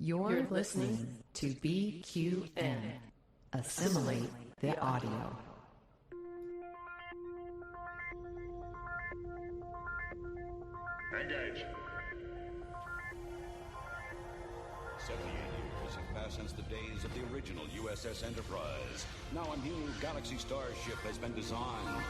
You're listening to BQN. Assimilate the audio. Engage. 78 years have passed since the days of the original USS Enterprise. Now a new Galaxy starship has been designed.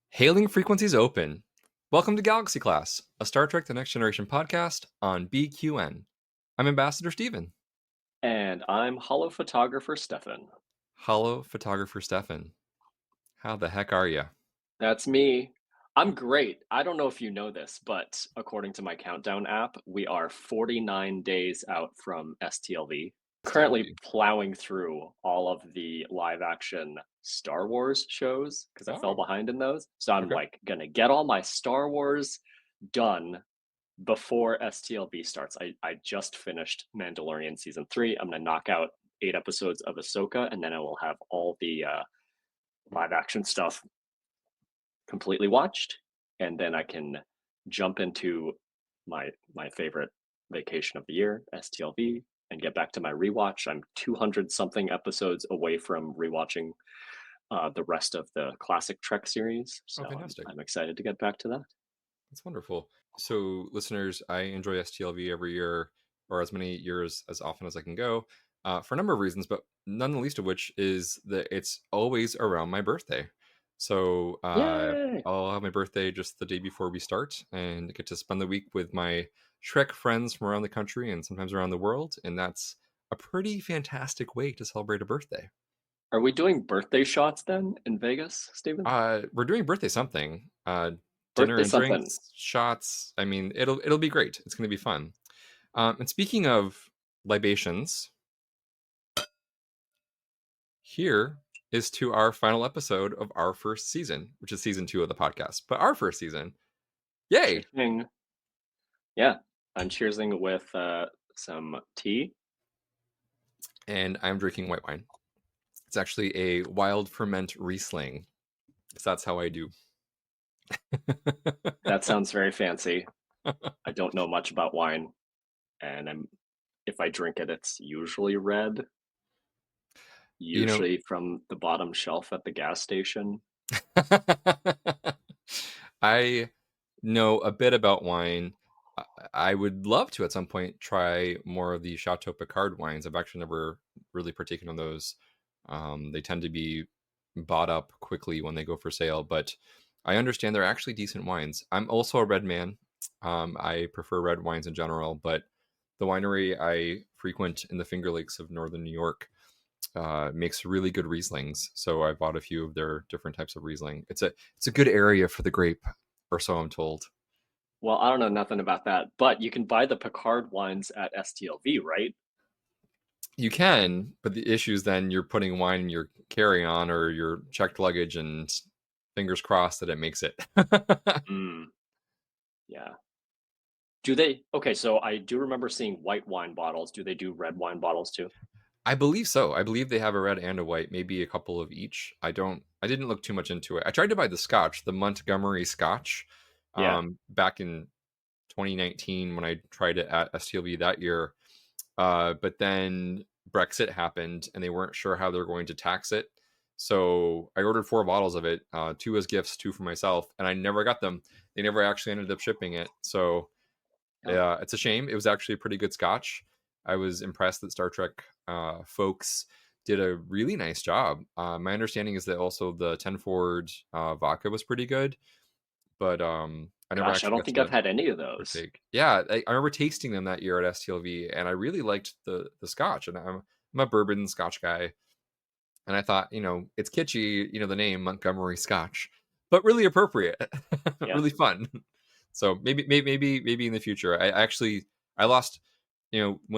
Hailing frequencies open. Welcome to Galaxy Class, a Star Trek The Next Generation podcast on BQN. I'm Ambassador Steven. And I'm Holo Photographer Stefan. Holo Photographer Stefan. How the heck are you? That's me. I'm great. I don't know if you know this, but according to my countdown app, we are 49 days out from STLV. Currently plowing through all of the live action Star Wars shows because I fell behind in those. So I'm gonna get all my Star Wars done before STLV starts. I just finished Mandalorian season 3. I'm gonna knock out 8 episodes of Ahsoka, and then I will have all the live action stuff completely watched, and then I can jump into my favorite vacation of the year, STLV, and get back to my rewatch. I'm 200 something episodes away from rewatching the rest of the classic Trek series. So I'm excited to get back to that. That's wonderful. So listeners, I enjoy STLV every year, or as many years as often as I can go, for a number of reasons, but none the least of which is that it's always around my birthday. So I'll have my birthday just the day before we start and get to spend the week with my Trek friends from around the country and sometimes around the world. And that's a pretty fantastic way to celebrate a birthday. Are we doing birthday shots then in Vegas, Steven? We're doing birthday something. Dinner Birthday and something. drinks, shots. I mean, it'll be great. It's going to be fun. And speaking of libations, here is to our final episode of our first season, which is season 2 of the podcast. But our first season, yay! Cheersing. Yeah, I'm cheersing with some tea. And I'm drinking white wine. It's actually a wild ferment Riesling. So that's how I do. That sounds very fancy. I don't know much about wine, and if I drink it, it's usually red. Usually from the bottom shelf at the gas station. I know a bit about wine. I would love to at some point try more of the Chateau Picard wines. I've actually never really partaken in those. They tend to be bought up quickly when they go for sale, but I understand they're actually decent wines. I'm also a red man. I prefer red wines in general, but the winery I frequent in the Finger Lakes of northern New York makes really good Rieslings. So I bought a few of their different types of Riesling. It's a good area for the grape, or so I'm told. Well, I don't know nothing about that, but you can buy the Picard wines at STLV, right? You can, but the issue is then you're putting wine in your carry-on or your checked luggage, and fingers crossed that it makes it. Yeah. Do they? Okay, so I do remember seeing white wine bottles. Do they do red wine bottles too? I believe so. I believe they have a red and a white, maybe a couple of each. I didn't look too much into it. I tried to buy the Scotch, the Montgomery Scotch, back in 2019 when I tried it at STLV that year. But then Brexit happened and they weren't sure how they're going to tax it. So I ordered 4 bottles of it, 2 as gifts, 2 for myself, and I never got them. They never actually ended up shipping it. So yeah, it's a shame. It was actually a pretty good Scotch. I was impressed that Star Trek folks did a really nice job. My understanding is that also the Tenford vodka was pretty good, but I don't think I've had any of those. Partake. Yeah, I remember tasting them that year at STLV, and I really liked the Scotch. And I'm a bourbon Scotch guy, and I thought, it's kitschy, the name Montgomery Scotch, but really appropriate, really fun. So maybe in the future. I lost.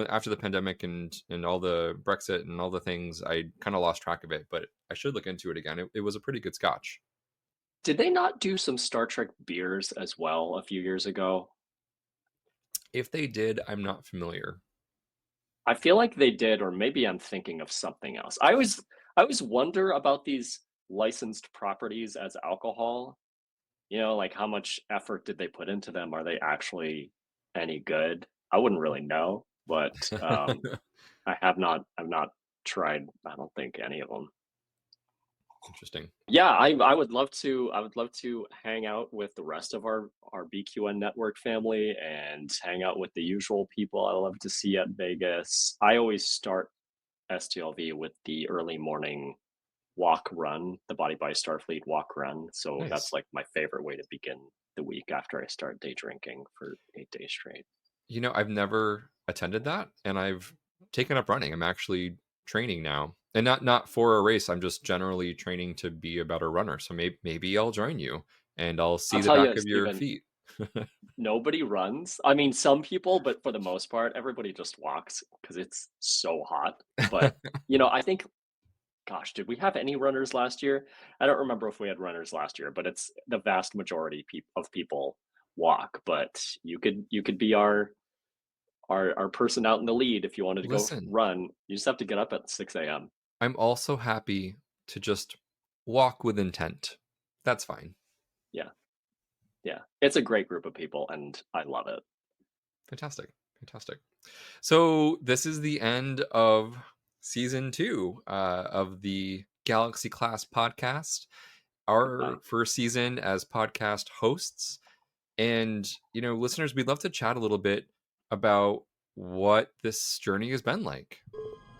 After the pandemic and all the Brexit and all the things, I kind of lost track of it, but I should look into it again. It was a pretty good Scotch. Did they not do some Star Trek beers as well a few years ago? If they did, I'm not familiar. I feel like they did, or maybe I'm thinking of something else. I always wonder about these licensed properties as alcohol. Like how much effort did they put into them? Are they actually any good? I wouldn't really know, but I've not tried, I don't think, any of them. Interesting. Yeah, I would love to hang out with the rest of our BQN network family and hang out with the usual people I love to see at Vegas. I always start STLV with the early morning walk run, the Body by Starfleet walk run. So Nice. that's like my favorite way to begin the week after I start day drinking for 8 days straight. I've never attended that, and I've taken up running. I'm actually training now, and not for a race. I'm just generally training to be a better runner. So maybe I'll join you, and I'll see I'll the tell back you, of your Steven, feet. nobody runs. I mean, some people, but for the most part, everybody just walks because it's so hot. But, I think, gosh, did we have any runners last year? I don't remember if we had runners last year, but it's the vast majority of people walk. But you could be our person out in the lead if you wanted to go Listen, run. You just have to get up at 6 a.m. I'm also happy to just walk with intent. That's fine. Yeah. Yeah. It's a great group of people and I love it. Fantastic. So this is the end of season 2 of the Galaxy Class podcast, our first season as podcast hosts. And, listeners, we'd love to chat a little bit about what this journey has been like.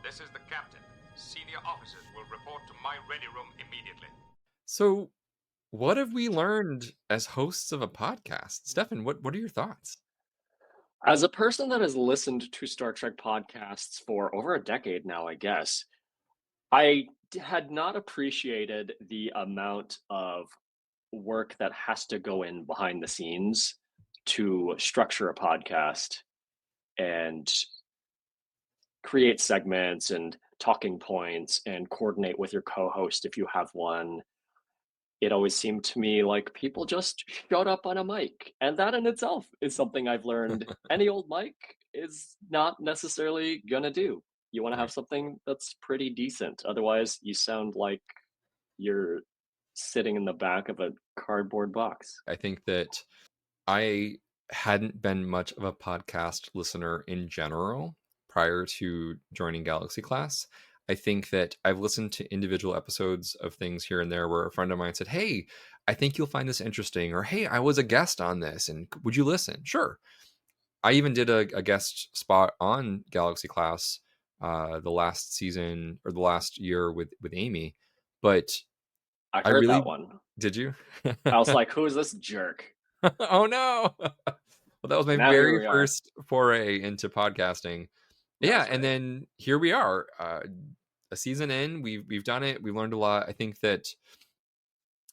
This is the captain. Senior officers will report to my ready room immediately. So what have we learned as hosts of a podcast? Stefan, what are your thoughts? As a person that has listened to Star Trek podcasts for over a decade now, I guess, I had not appreciated the amount of work that has to go in behind the scenes to structure a podcast and create segments and talking points and coordinate with your co-host if you have one. It always seemed to me like people just showed up on a mic, and that in itself is something I've learned any old mic is not necessarily gonna do. You want to have something that's pretty decent, otherwise you sound like you're sitting in the back of a cardboard box. I think that I hadn't been much of a podcast listener in general prior to joining Galaxy Class. I think that I've listened to individual episodes of things here and there where a friend of mine said, "Hey, I think you'll find this interesting," or "Hey, I was a guest on this, and would you listen?" Sure. I even did a guest spot on Galaxy Class the last season or the last year with Amy, but I heard that one. Did you? I was like, who is this jerk? Oh no. Well, that was my Now very first foray into podcasting. Yeah, right. And then here we are, a season in. We've done it. We learned a lot. I think that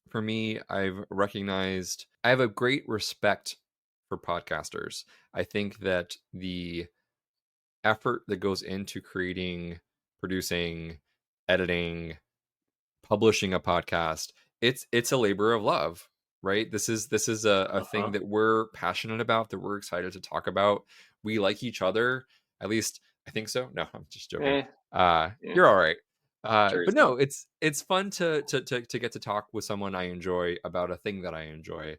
for me, I've recognized I have a great respect for podcasters. I think that the effort that goes into creating, producing, editing, publishing a podcast, it's a labor of love, right? This is a thing that we're passionate about, that we're excited to talk about. We like each other, at least I think so. No, I'm just joking. You're all right. But no, it's fun to get to talk with someone I enjoy about a thing that I enjoy.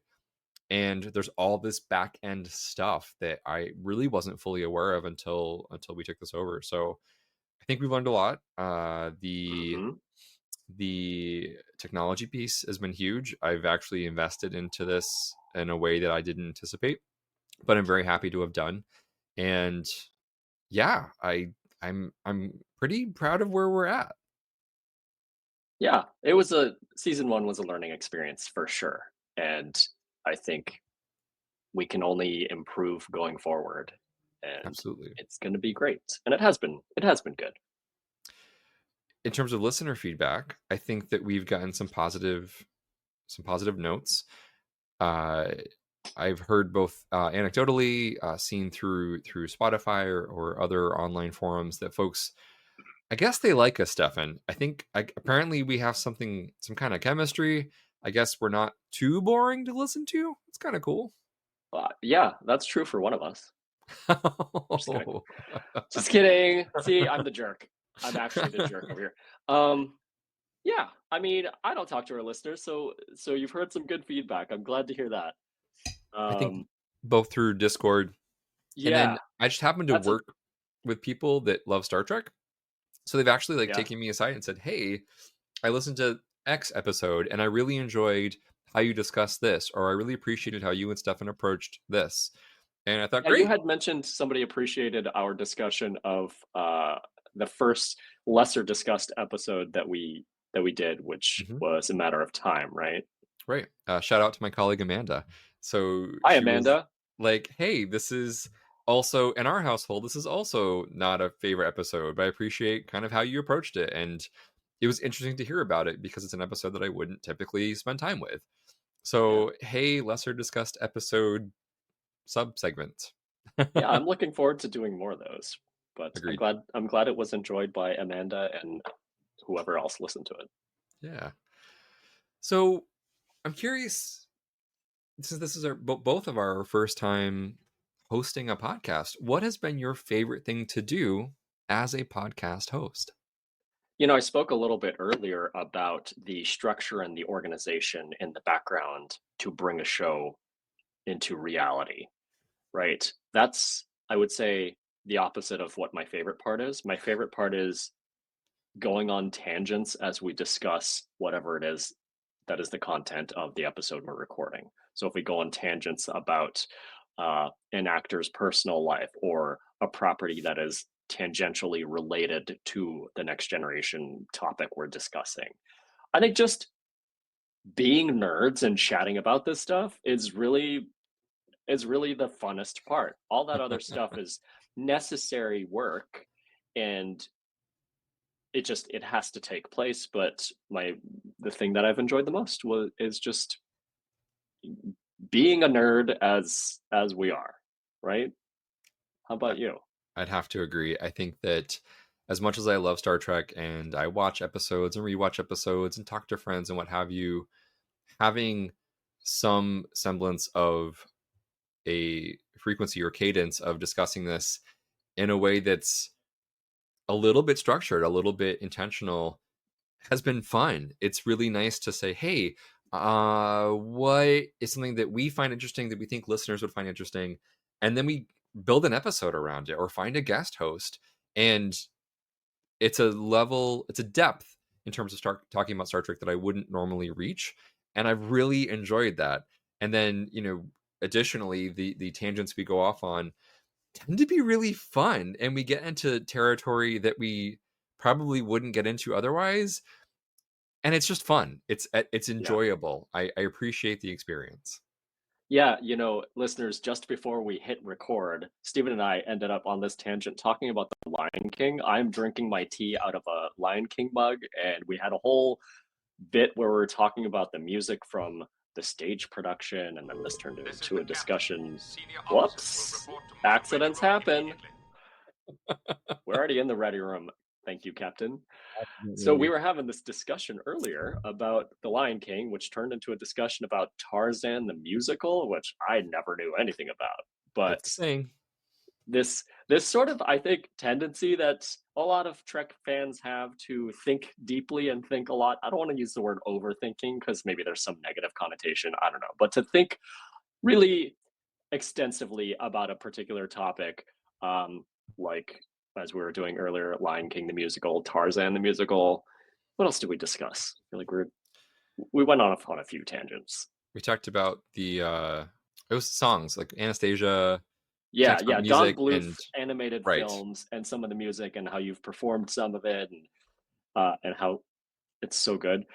And there's all this back end stuff that I really wasn't fully aware of until we took this over. So I think we've learned a lot. The technology piece has been huge. I've actually invested into this in a way that I didn't anticipate, but I'm very happy to have done. And yeah, I'm pretty proud of where we're at. Yeah, season 1 was a learning experience for sure. And I think we can only improve going forward. And absolutely, it's going to be great. And it has been good. In terms of listener feedback, I think that we've gotten some positive notes. I've heard both anecdotally, seen through Spotify or other online forums, that folks, I guess they like us, Stefan. I think apparently we have some kind of chemistry. I guess we're not too boring to listen to. It's kind of cool. Yeah, that's true for one of us. Just kidding. Just kidding. See, I'm the jerk. I'm actually the jerk over here. Yeah, I mean, I don't talk to our listeners, so you've heard some good feedback. I'm glad to hear that. I think both through Discord, and Yeah, then I just happen to that's a work with people that love Star Trek. So they've actually like yeah. taken me aside and said, "Hey, I listened to X episode and I really enjoyed how you discussed this, or I really appreciated how you and Stefan approached this." And I thought, Yeah, you great. had mentioned somebody appreciated our discussion of the first lesser discussed episode that we did, which Mhm. was A Matter of Time, right? Right. Shout out to my colleague Amanda. So Hi, she was Amanda. like, "Hey, this is also in our household. This is also not a favorite episode, but I appreciate kind of how you approached it." And it was interesting to hear about it because it's an episode that I wouldn't typically spend time with. Yeah. So, hey, lesser discussed episode sub segment. Yeah, I'm looking forward to doing more of those. But Agreed. I'm glad it was enjoyed by Amanda and whoever else listened to it. Yeah. So I'm curious, since this is both of our first time hosting a podcast, what has been your favorite thing to do as a podcast host? You know, I spoke a little bit earlier about the structure and the organization in the background to bring a show into reality, right? That's, I would say, the opposite of what my favorite part is. My favorite part is going on tangents as we discuss whatever it is that is the content of the episode we're recording. So if we go on tangents about an actor's personal life or a property that is tangentially related to the next generation topic we're discussing, I think just being nerds and chatting about this stuff is really the funnest part. All that other stuff is necessary work, and it has to take place. But the thing that I've enjoyed the most is just being a nerd as we are, right? How about you? I'd have to agree. I think that as much as I love Star Trek and I watch episodes and rewatch episodes and talk to friends and what have you, having some semblance of a frequency or cadence of discussing this in a way that's a little bit structured, a little bit intentional has been fun. It's really nice to say, hey, what is something that we find interesting that we think listeners would find interesting? And then we build an episode around it or find a guest host. And it's a depth in terms of talking about Star Trek that I wouldn't normally reach. And I've really enjoyed that. And then, additionally, the tangents we go off on tend to be really fun. And we get into territory that we probably wouldn't get into otherwise. And it's just fun. It's Yeah. enjoyable. I appreciate the experience. Yeah, listeners, just before we hit record, Steven and I ended up on this tangent talking about the Lion King. I'm drinking my tea out of a Lion King mug, and we had a whole bit where we were talking about the music from the stage production, and then this turned into a discussion. Whoops! Accidents happen. We're already in the ready room. Thank you, Captain. So we were having this discussion earlier about The Lion King, which turned into a discussion about Tarzan the musical, which I never knew anything about. But this sort of, I think, tendency that a lot of Trek fans have to think deeply and think a lot. I don't want to use the word overthinking because maybe there's some negative connotation. I don't know. But to think really extensively about a particular topic, like as we were doing earlier, Lion King the musical, Tarzan the musical. What else did we discuss? Like we went on a few tangents. We talked about it was songs like Anastasia. Yeah, Don Bluth and animated films and some of the music and how you've performed some of it and how it's so good.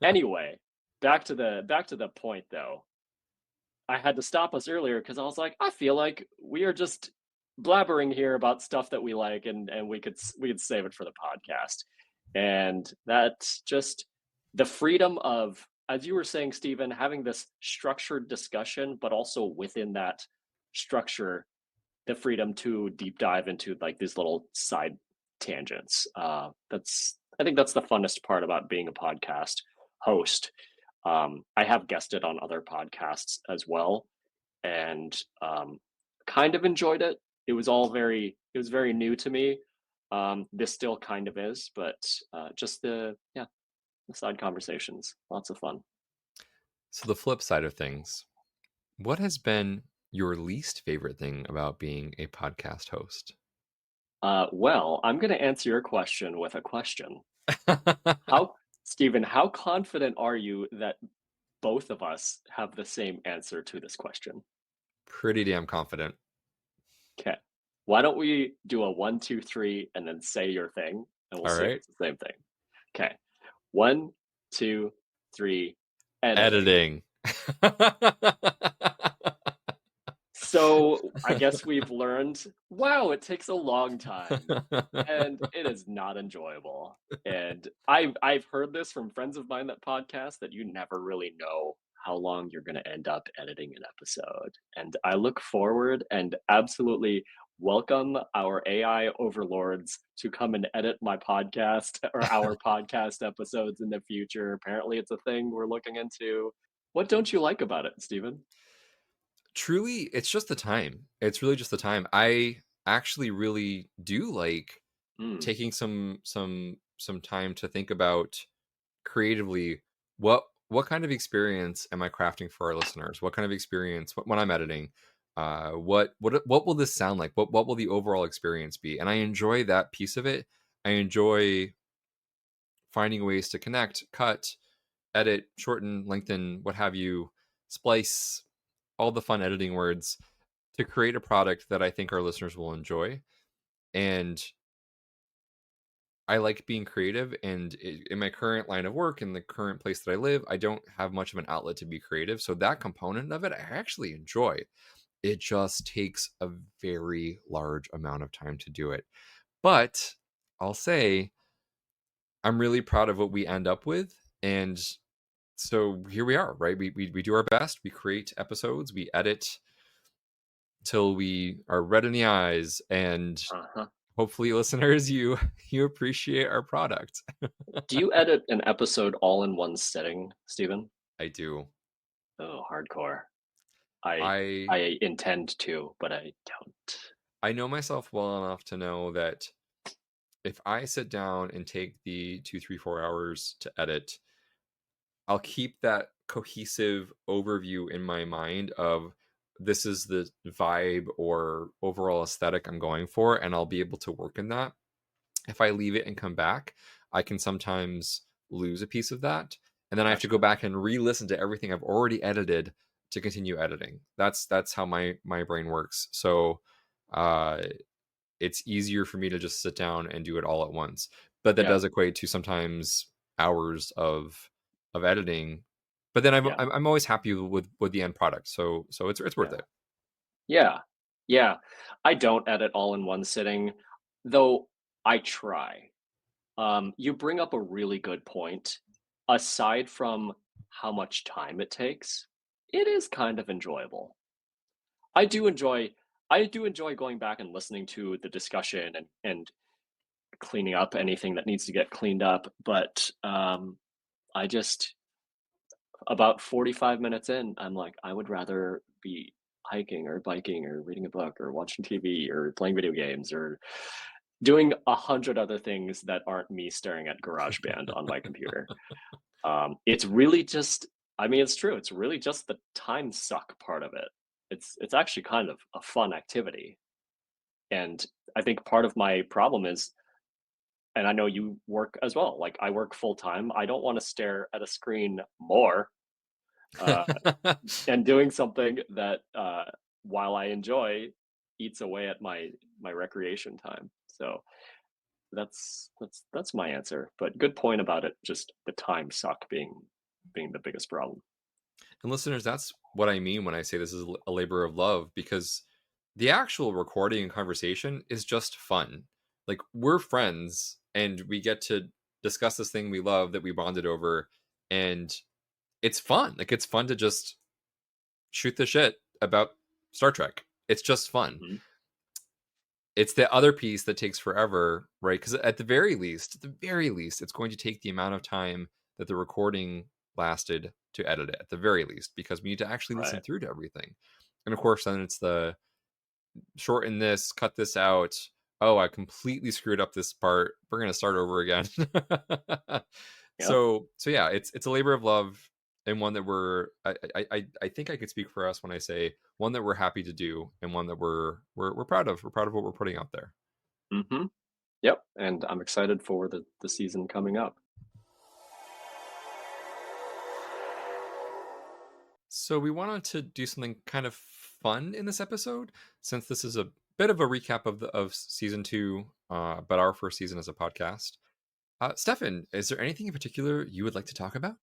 Anyway, back to the point though. I had to stop us earlier because I was like, I feel like we are just blabbering here about stuff that we like, and we could save it for the podcast. And that's just the freedom of, as you were saying, Steven, having this structured discussion, but also within that structure, the freedom to deep dive into like these little side tangents. I think that's the funnest part about being a podcast host. I have guested on other podcasts as well, and kind of enjoyed it. It was very new to me. This still kind of is, but just the side conversations, lots of fun. So the flip side of things, what has been your least favorite thing about being a podcast host? Well, I'm going to answer your question with a question. Steven, how confident are you that both of us have the same answer to this question? Pretty damn confident. Okay. Why don't we do a 1, 2, 3 and then say your thing, and we'll All see if right. it's the same thing. Okay. 1, 2, 3. Editing. So I guess we've learned, wow, it takes a long time and it is not enjoyable. And I've heard this from friends of mine that podcast, that you never really know how long you're going to end up editing an episode. And I look forward and absolutely welcome our AI overlords to come and edit my podcast or our podcast episodes in the future. Apparently it's a thing we're looking into. What don't you like about it, Steven? Truly, it's just the time. It's really just the time. I actually really do like taking some time to think about creatively what kind of experience am I crafting for our listeners? What kind of experience when I'm editing? What will this sound like? What will the overall experience be? And I enjoy that piece of it. I enjoy finding ways to connect, cut, edit, shorten, lengthen, what have you, splice, all the fun editing words to create a product that I think our listeners will enjoy. And I like being creative, and in my current line of work, in the current place that I live, I don't have much of an outlet to be creative. So that component of it, I actually enjoy. It just takes a very large amount of time to do it. But I'll say I'm really proud of what we end up with. And so here we are, right? We do our best. We create episodes. We edit till we are red in the eyes, and hopefully, listeners, you appreciate our product. Do you edit an episode all in one sitting, Steven? I do. Oh, hardcore. I intend to, but I don't. I know myself well enough to know that if I sit down and take the 2, 3, 4 hours to edit, I'll keep that cohesive overview in my mind of this is the vibe or overall aesthetic I'm going for, and I'll be able to work in that. If I leave it and come back, I can sometimes lose a piece of that, and then I have to go back and re-listen to everything I've already edited to continue editing. That's how my brain works. So it's easier for me to just sit down and do it all at once. But that does equate to sometimes hours of editing. But then I'm always happy with the end product. So it's worth it. Yeah. I don't edit all in one sitting, though I try. You bring up a really good point. Aside from how much time it takes, it is kind of enjoyable. I do enjoy going back and listening to the discussion and cleaning up anything that needs to get cleaned up. But I just, about 45 minutes in, I'm like, I would rather be hiking or biking or reading a book or watching TV or playing video games or doing 100 other things that aren't me staring at GarageBand on my computer. It's really just, I mean, it's true. It's really just the time suck part of it. It's actually kind of a fun activity. And I think part of my problem is, and I know you work as well, like I work full time. I don't want to stare at a screen more. And doing something that, while I enjoy, eats away at my recreation time. So that's my answer. But good point about it. Just the time suck being the biggest problem. And listeners, that's what I mean when I say this is a labor of love, because the actual recording and conversation is just fun. Like, we're friends and we get to discuss this thing we love that we bonded over, and it's fun. Like, it's fun to just shoot the shit about Star Trek. It's just fun. Mm-hmm. It's the other piece that takes forever, right? Because at the very least, it's going to take the amount of time that the recording lasted to edit it, at the very least, because we need to actually listen through to everything. And of course, then it's the shorten this, cut this out. Oh, I completely screwed up this part. We're gonna start over again. So yeah, it's a labor of love, and one that I think I could speak for us when I say one that we're happy to do, and one that we're proud of. We're proud of what we're putting out there. Mm-hmm. Yep, and I'm excited for the season coming up. So we wanted to do something kind of fun in this episode, since this is a bit of a recap of season 2, but our first season as a podcast. Stefan, is there anything in particular you would like to talk about?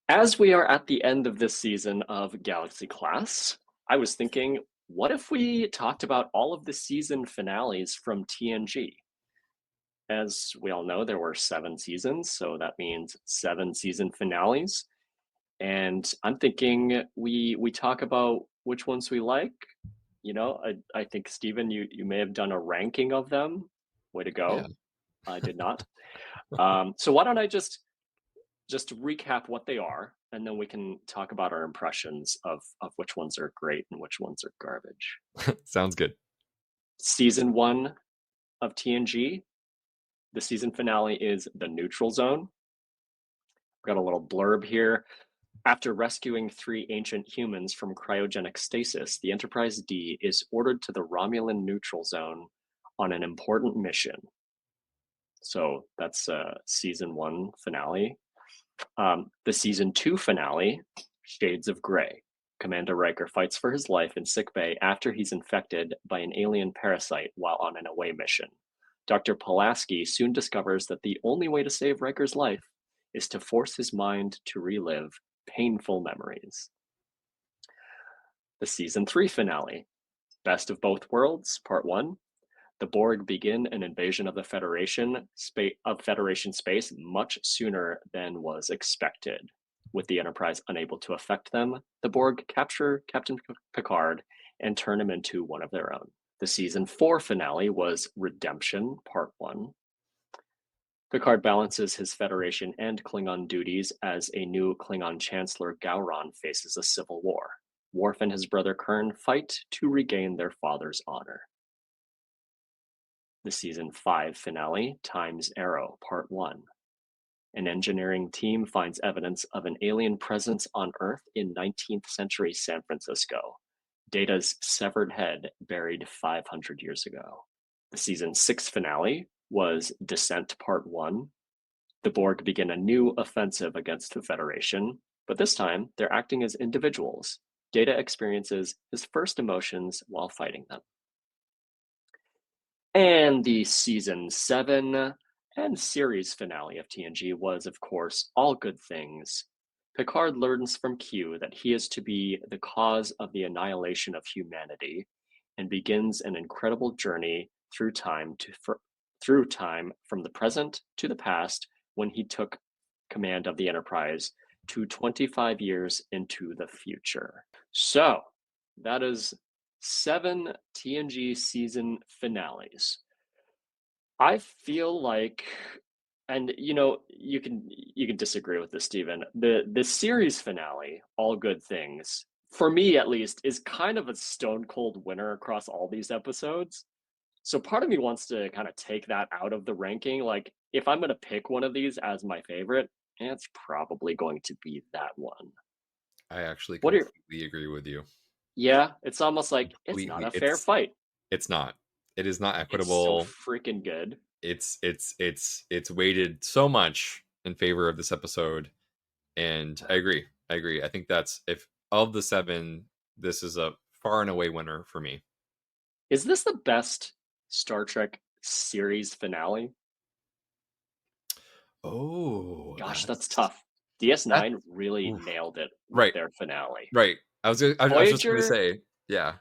As we are at the end of this season of Galaxy Class, I was thinking, what if we talked about all of the season finales from TNG? As we all know, there were 7 seasons, so that means 7 season finales. And I'm thinking we talk about which ones we like. You know, I think, Steven, you may have done a ranking of them. Way to go. Yeah. I did not. So why don't I just recap what they are, and then we can talk about our impressions of which ones are great and which ones are garbage. Sounds good. Season 1 of TNG, the season finale is The Neutral Zone. Got a little blurb here. After rescuing 3 ancient humans from cryogenic stasis, the Enterprise D is ordered to the Romulan neutral zone on an important mission. So that's season 1 finale. The season 2 finale, Shades of Grey. Commander Riker fights for his life in sickbay after he's infected by an alien parasite while on an away mission. Dr. Pulaski soon discovers that the only way to save Riker's life is to force his mind to relive painful memories. The season 3 finale, Best of Both Worlds, Part 1. The Borg begin an invasion of the Federation space much sooner than was expected. With the Enterprise unable to affect them, the Borg capture Captain Picard and turn him into one of their own. The season 4 finale was Redemption, Part 1. Picard balances his Federation and Klingon duties as a new Klingon Chancellor Gowron faces a civil war. Worf and his brother Kern fight to regain their father's honor. The season 5 finale, Time's Arrow, Part 1. An engineering team finds evidence of an alien presence on Earth in 19th century San Francisco. Data's severed head buried 500 years ago. The season 6 finale was Descent Part 1. The Borg begin a new offensive against the Federation, but this time they're acting as individuals. Data experiences his first emotions while fighting them. And the season 7 and series finale of TNG was, of course, All Good Things. Picard learns from Q that he is to be the cause of the annihilation of humanity and begins an incredible journey through time from the present to the past when he took command of the Enterprise to 25 years into the future. So that is 7 TNG season finales. I feel like, and you know, you can disagree with this, Steven. The series finale, All Good Things, for me at least, is kind of a stone cold winner across all these episodes. So part of me wants to kind of take that out of the ranking. Like, if I'm going to pick one of these as my favorite, it's probably going to be that one. I actually completely agree with you. Yeah, it's almost like it's not a fair fight. It's not. It is not equitable. It's so freaking good. It's weighted so much in favor of this episode, and I agree. I think that's, if of the 7, this is a far and away winner for me. Is this the best Star Trek series finale? Oh gosh, that's tough. DS9 really nailed it with their finale. Right. I was just going to say, yeah.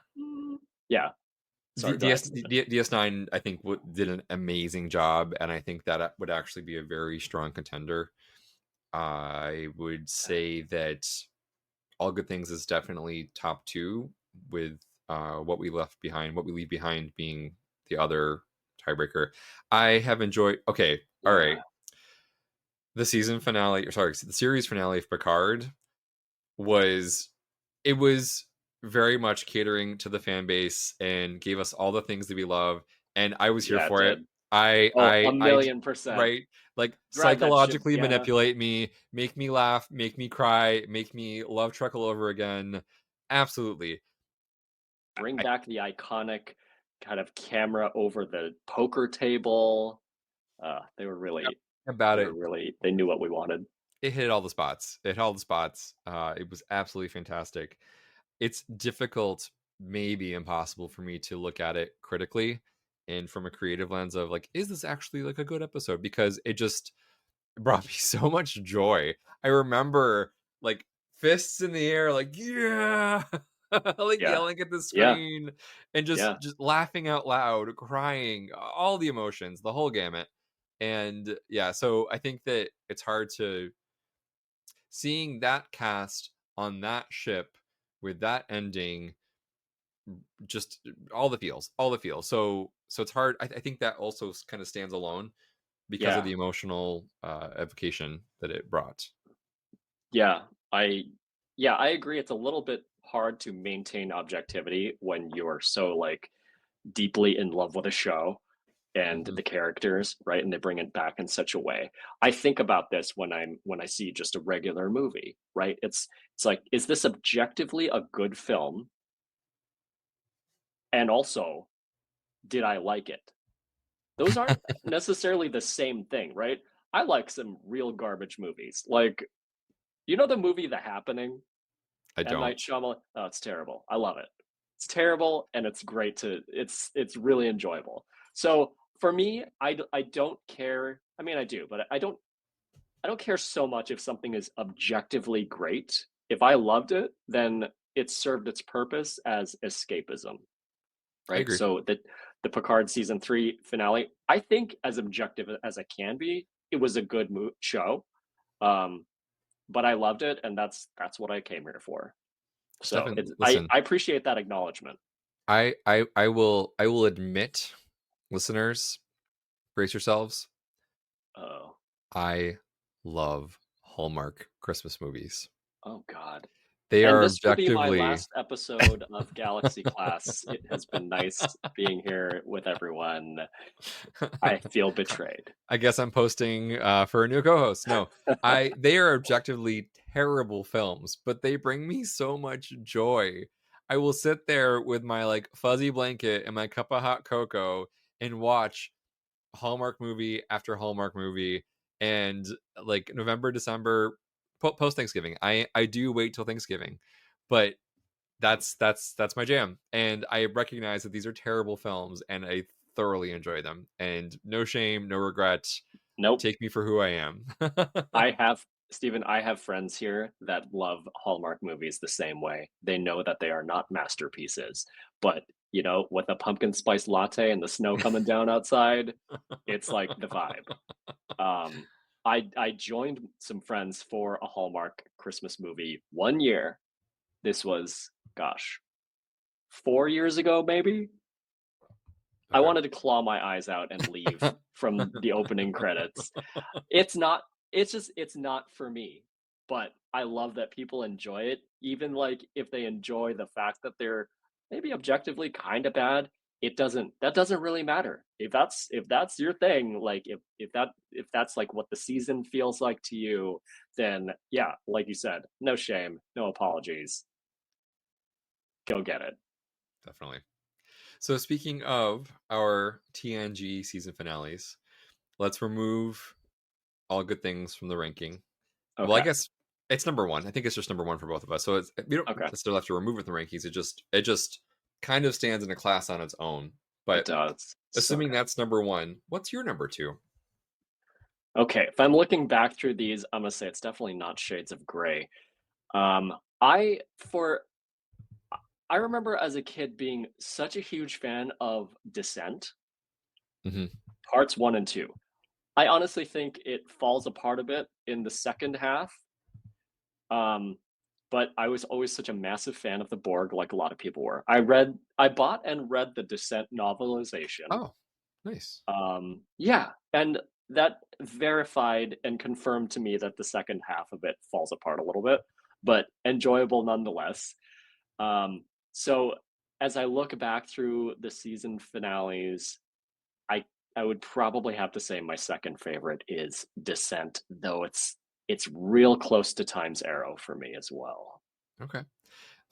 Yeah. Sorry, DS9, I think, did an amazing job, and I think that would actually be a very strong contender. I would say that All Good Things is definitely top 2, with What We Leave Behind being the other tiebreaker. I have enjoyed. Okay, all right. The season finale, the series finale of Picard was very much catering to the fan base and gave us all the things that we love, and I was here for it. I Oh, I 1,000,000%. right, like Ride that ship, psychologically yeah. manipulate me, make me laugh, make me cry, make me love Trek all over again. Absolutely. Bring back the iconic kind of camera over the poker table. They were really about it. They knew what we wanted. It hit all the spots. It hit all the spots. It was absolutely fantastic. It's difficult, maybe impossible for me to look at it critically and from a creative lens of like, is this actually like a good episode? Because it just brought me so much joy. I remember like fists in the air, like, yeah, like yelling at the screen and just laughing out loud, crying, all the emotions, the whole gamut. And yeah, so I think that it's hard to seeing that cast on that ship with that ending, just all the feels. So it's hard. I think that also kind of stands alone because of the emotional evocation that it brought. I agree. It's a little bit hard to maintain objectivity when you're so like deeply in love with a show and the characters, right? And they bring it back in such a way. I think about this when I see just a regular movie, right? It's like, is this objectively a good film? And also, did I like it? Those aren't necessarily the same thing, right? I like some real garbage movies. Like, you know the movie The Happening? I don't. M. Night Shyamalan. Oh, it's terrible. I love it. It's terrible, and it's great it's really enjoyable. So for me, I don't care. I mean, I do, but I don't care so much if something is objectively great. If I loved it, then it served its purpose as escapism, right? So the Picard season 3 finale, I think, as objective as it can be, it was a good show. But I loved it, and that's what I came here for. So Stefan, I appreciate that acknowledgement. I will admit, listeners, brace yourselves. Oh, I love Hallmark Christmas movies. Oh God. They are this objectively will be my last episode of Galaxy Class. It has been nice being here with everyone. I feel betrayed. I guess I'm posting for a new co-host. No, they are objectively terrible films, but they bring me so much joy. I will sit there with my like fuzzy blanket and my cup of hot cocoa and watch Hallmark movie after Hallmark movie, and like November, December, post Thanksgiving. I do wait till Thanksgiving, but that's my jam, and I recognize that these are terrible films, and I thoroughly enjoy them, and no shame, no regret. Nope. Take me for who I am. Steven, I have friends here that love Hallmark movies the same way. They know that they are not masterpieces, but you know, with a pumpkin spice latte and the snow coming down outside, it's like the vibe. I joined some friends for a Hallmark Christmas movie one year. This was, 4 years ago, maybe. Okay. I wanted to claw my eyes out and leave from the opening credits. It's not for me, but I love that people enjoy it. Even like if they enjoy the fact that they're maybe objectively kind of bad, that doesn't really matter. If that's your thing, like if that's like what the season feels like to you, then yeah, like you said, no shame, no apologies. Go get it. Definitely. So speaking of our TNG season finales, let's remove all good things from the ranking. Okay. Well, I guess it's number one. I think it's just number one for both of us. So we don't still have to remove it from the rankings. It just kind of stands in a class on its own. But it does. Assuming that's number one, what's your number two? Okay, if I'm looking back through these, I'm gonna say it's definitely not Shades of Grey. I remember as a kid being such a huge fan of Descent, parts 1 and 2. I honestly think it falls apart a bit in the second half. But I was always such a massive fan of the Borg, like a lot of people were. I bought and read the Descent novelization. Oh, nice. Yeah, and that verified and confirmed to me that the second half of it falls apart a little bit, but enjoyable nonetheless. So as I look back through the season finales, I I would probably have to say my second favorite is Descent, though it's real close to Time's Arrow for me as well. Okay.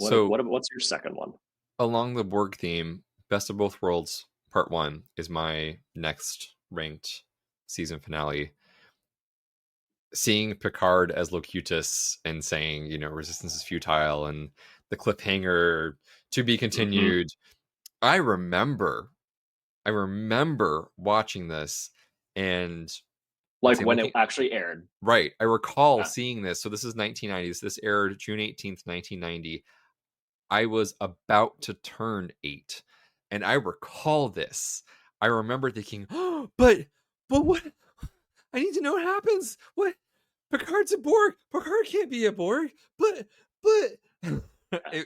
So What's your second one? along the Borg theme, Best of Both Worlds Part 1 is my next ranked season finale. Seeing Picard as Locutus and saying, resistance is futile and the cliffhanger to be continued. I remember watching this and like when it actually aired. Right. I recall seeing this. So this is 1990s. This aired June 18th, 1990. I was about to turn 8. And I recall this. I remember thinking, oh, but what? I need to know what happens. What? Picard's a Borg. Picard can't be a Borg. But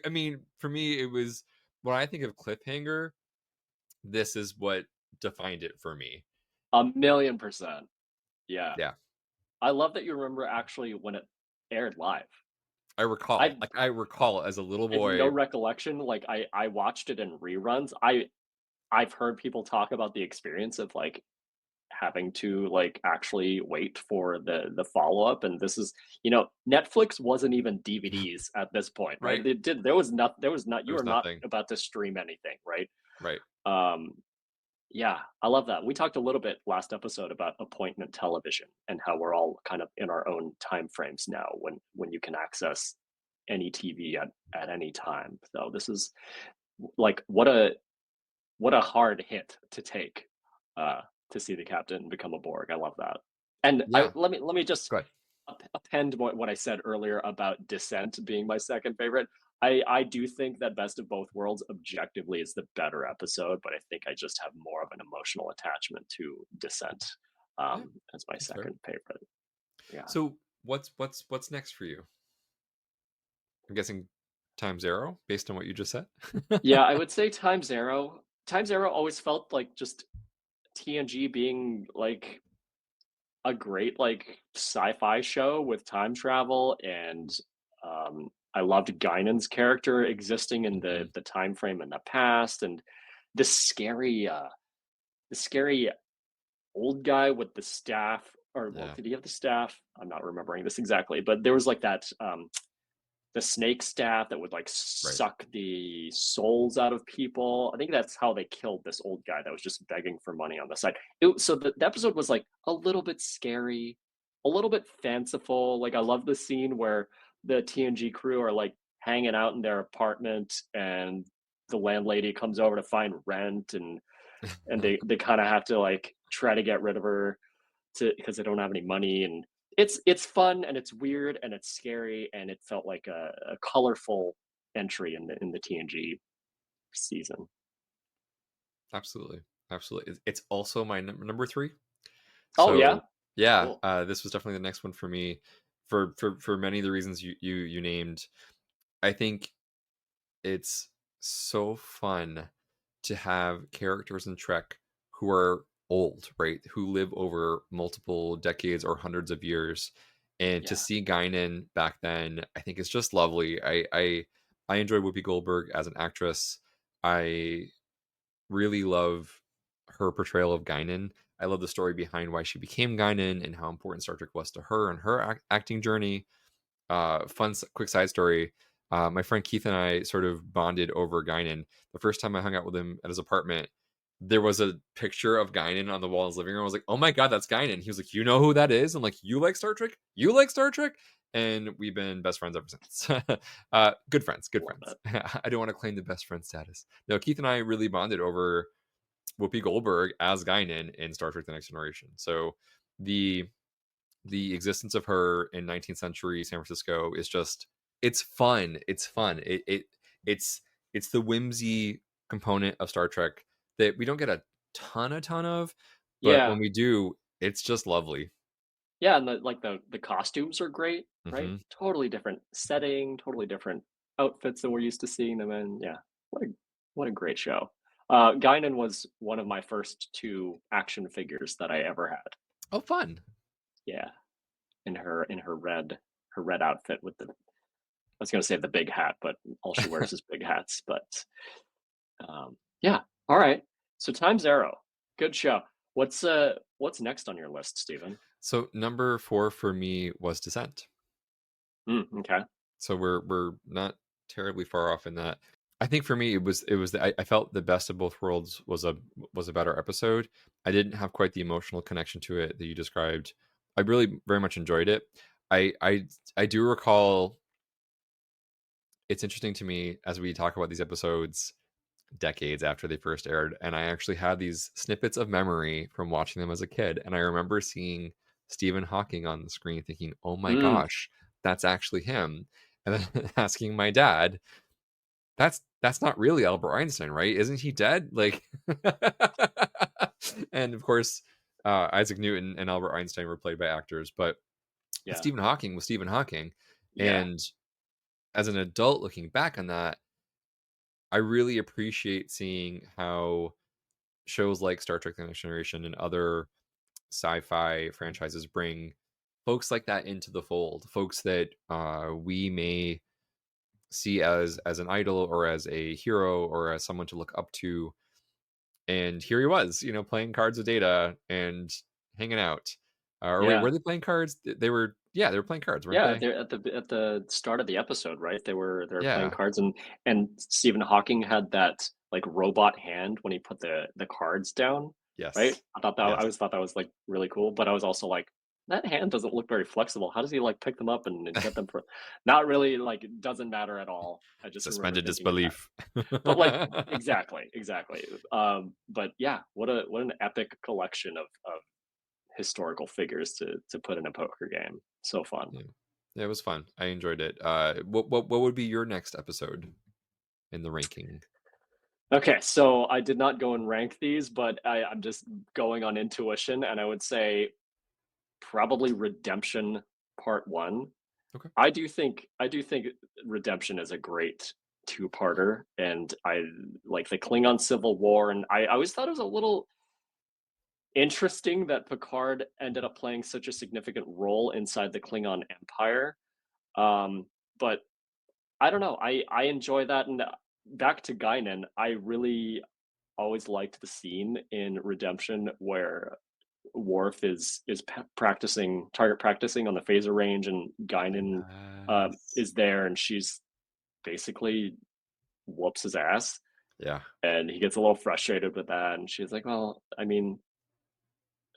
I mean, for me, it was when I think of cliffhanger, this is what defined it for me. 1,000,000%. Yeah. Yeah. I love that you remember actually when it aired live. I recall. I recall as a little boy. No recollection. Like I watched it in reruns. I've heard people talk about the experience of like having to like actually wait for the follow-up, and this is, Netflix wasn't even DVDs at this point, right? There was not about to stream anything, right? Yeah, I love that. We talked a little bit last episode about appointment television and how we're all kind of in our own time frames now when you can access any TV at any time. So this is like what a hard hit to take to see the captain become a Borg. I love that. And let me just append what I said earlier about Descent being my second favorite. I do think that Best of Both Worlds objectively is the better episode, but I think I just have more of an emotional attachment to Descent as my second favorite. Yeah. So what's next for you? I'm guessing Time's Arrow, based on what you just said. Yeah, I would say Time's Arrow. Time's Arrow always felt like just TNG being like a great like sci-fi show with time travel, and I loved Guinan's character existing in the time frame in the past, and the scary old guy with the staff, or did he have the staff? I'm not remembering this exactly, but there was like that the snake staff that would like suck the souls out of people. I think that's how they killed this old guy that was just begging for money on the side. So the episode was like a little bit scary, a little bit fanciful. Like I love the scene where the TNG crew are like hanging out in their apartment and the landlady comes over to find rent, and they kind of have to like try to get rid of her because they don't have any money, and it's fun and it's weird and it's scary, and it felt like a colorful entry in the TNG season. Absolutely. It's also my number 3. So, yeah. Cool. This was definitely the next one for me for many of the reasons you named. I think it's so fun to have characters in Trek who are old, right? Who live over multiple decades or hundreds of years. And to see Guinan back then, I think it's just lovely. I enjoy Whoopi Goldberg as an actress. I really love her portrayal of Guinan. I love the story behind why she became Guinan and how important Star Trek was to her and her acting journey. Fun, quick side story. My friend Keith and I sort of bonded over Guinan. The first time I hung out with him at his apartment, there was a picture of Guinan on the wall in his living room. I was like, oh my God, that's Guinan. He was like, you know who that is? I'm like, you like Star Trek? You like Star Trek? And we've been best friends ever since. Good friends. I don't want to claim the best friend status. No, Keith and I really bonded over Whoopi Goldberg as Guinan in Star Trek: The Next Generation. So the existence of her in 19th century San Francisco is just, it's fun. It's the whimsy component of Star Trek that we don't get a ton of, but when we do, it's just lovely. Yeah, and the costumes are great, right? Totally different setting, totally different outfits than we're used to seeing them in. Yeah, what a great show. Guinan was one of my first 2 action figures that I ever had. Oh, fun! Yeah, in her red outfit with was going to say the big hat, but all she wears is big hats. But yeah, all right. So Time's Arrow, good show. What's next on your list, Steven? So number 4 for me was Descent. Okay. So we're not terribly far off in that. I think for me I felt the Best of Both Worlds was a better episode. I didn't have quite the emotional connection to it that you described. I really very much enjoyed it. I do recall. It's interesting to me as we talk about these episodes decades after they first aired, and I actually had these snippets of memory from watching them as a kid, and I remember seeing Stephen Hawking on the screen thinking, oh my gosh, that's actually him, and then asking my dad, that's not really Albert Einstein, right? Isn't he dead? Like and of course Isaac Newton and Albert Einstein were played by actors, but Stephen Hawking was Stephen Hawking. And as an adult looking back on that, I really appreciate seeing how shows like Star Trek: The Next Generation and other sci-fi franchises bring folks like that into the fold, folks that we may see as an idol or as a hero or as someone to look up to. And here he was, playing cards with Data and hanging out. Wait, were they playing cards? They were playing cards, weren't they? They're at the start of the episode, right? They were playing cards, and Stephen Hawking had that like robot hand when he put the cards down. Yes. Right? I always thought that was like really cool, but I was also like, that hand doesn't look very flexible. How does he like pick them up and get them for not really, like, it doesn't matter at all. I just suspended disbelief. But like exactly. But yeah, what an epic collection of historical figures to put in a poker game. So fun. Yeah, it was fun. I enjoyed it. What would be your next episode in the ranking? Okay, so I did not go and rank these, but I'm just going on intuition, and I would say probably Redemption Part 1. Okay. I do think Redemption is a great two-parter, and I like the Klingon Civil War, and I always thought it was a little interesting that Picard ended up playing such a significant role inside the Klingon Empire. But I don't know. I enjoy that. And back to Guinan, I really always liked the scene in Redemption where Worf is target practicing on the phaser range, and Guinan is there, and she's basically whoops his ass. Yeah. And he gets a little frustrated with that, and she's like, well, I mean,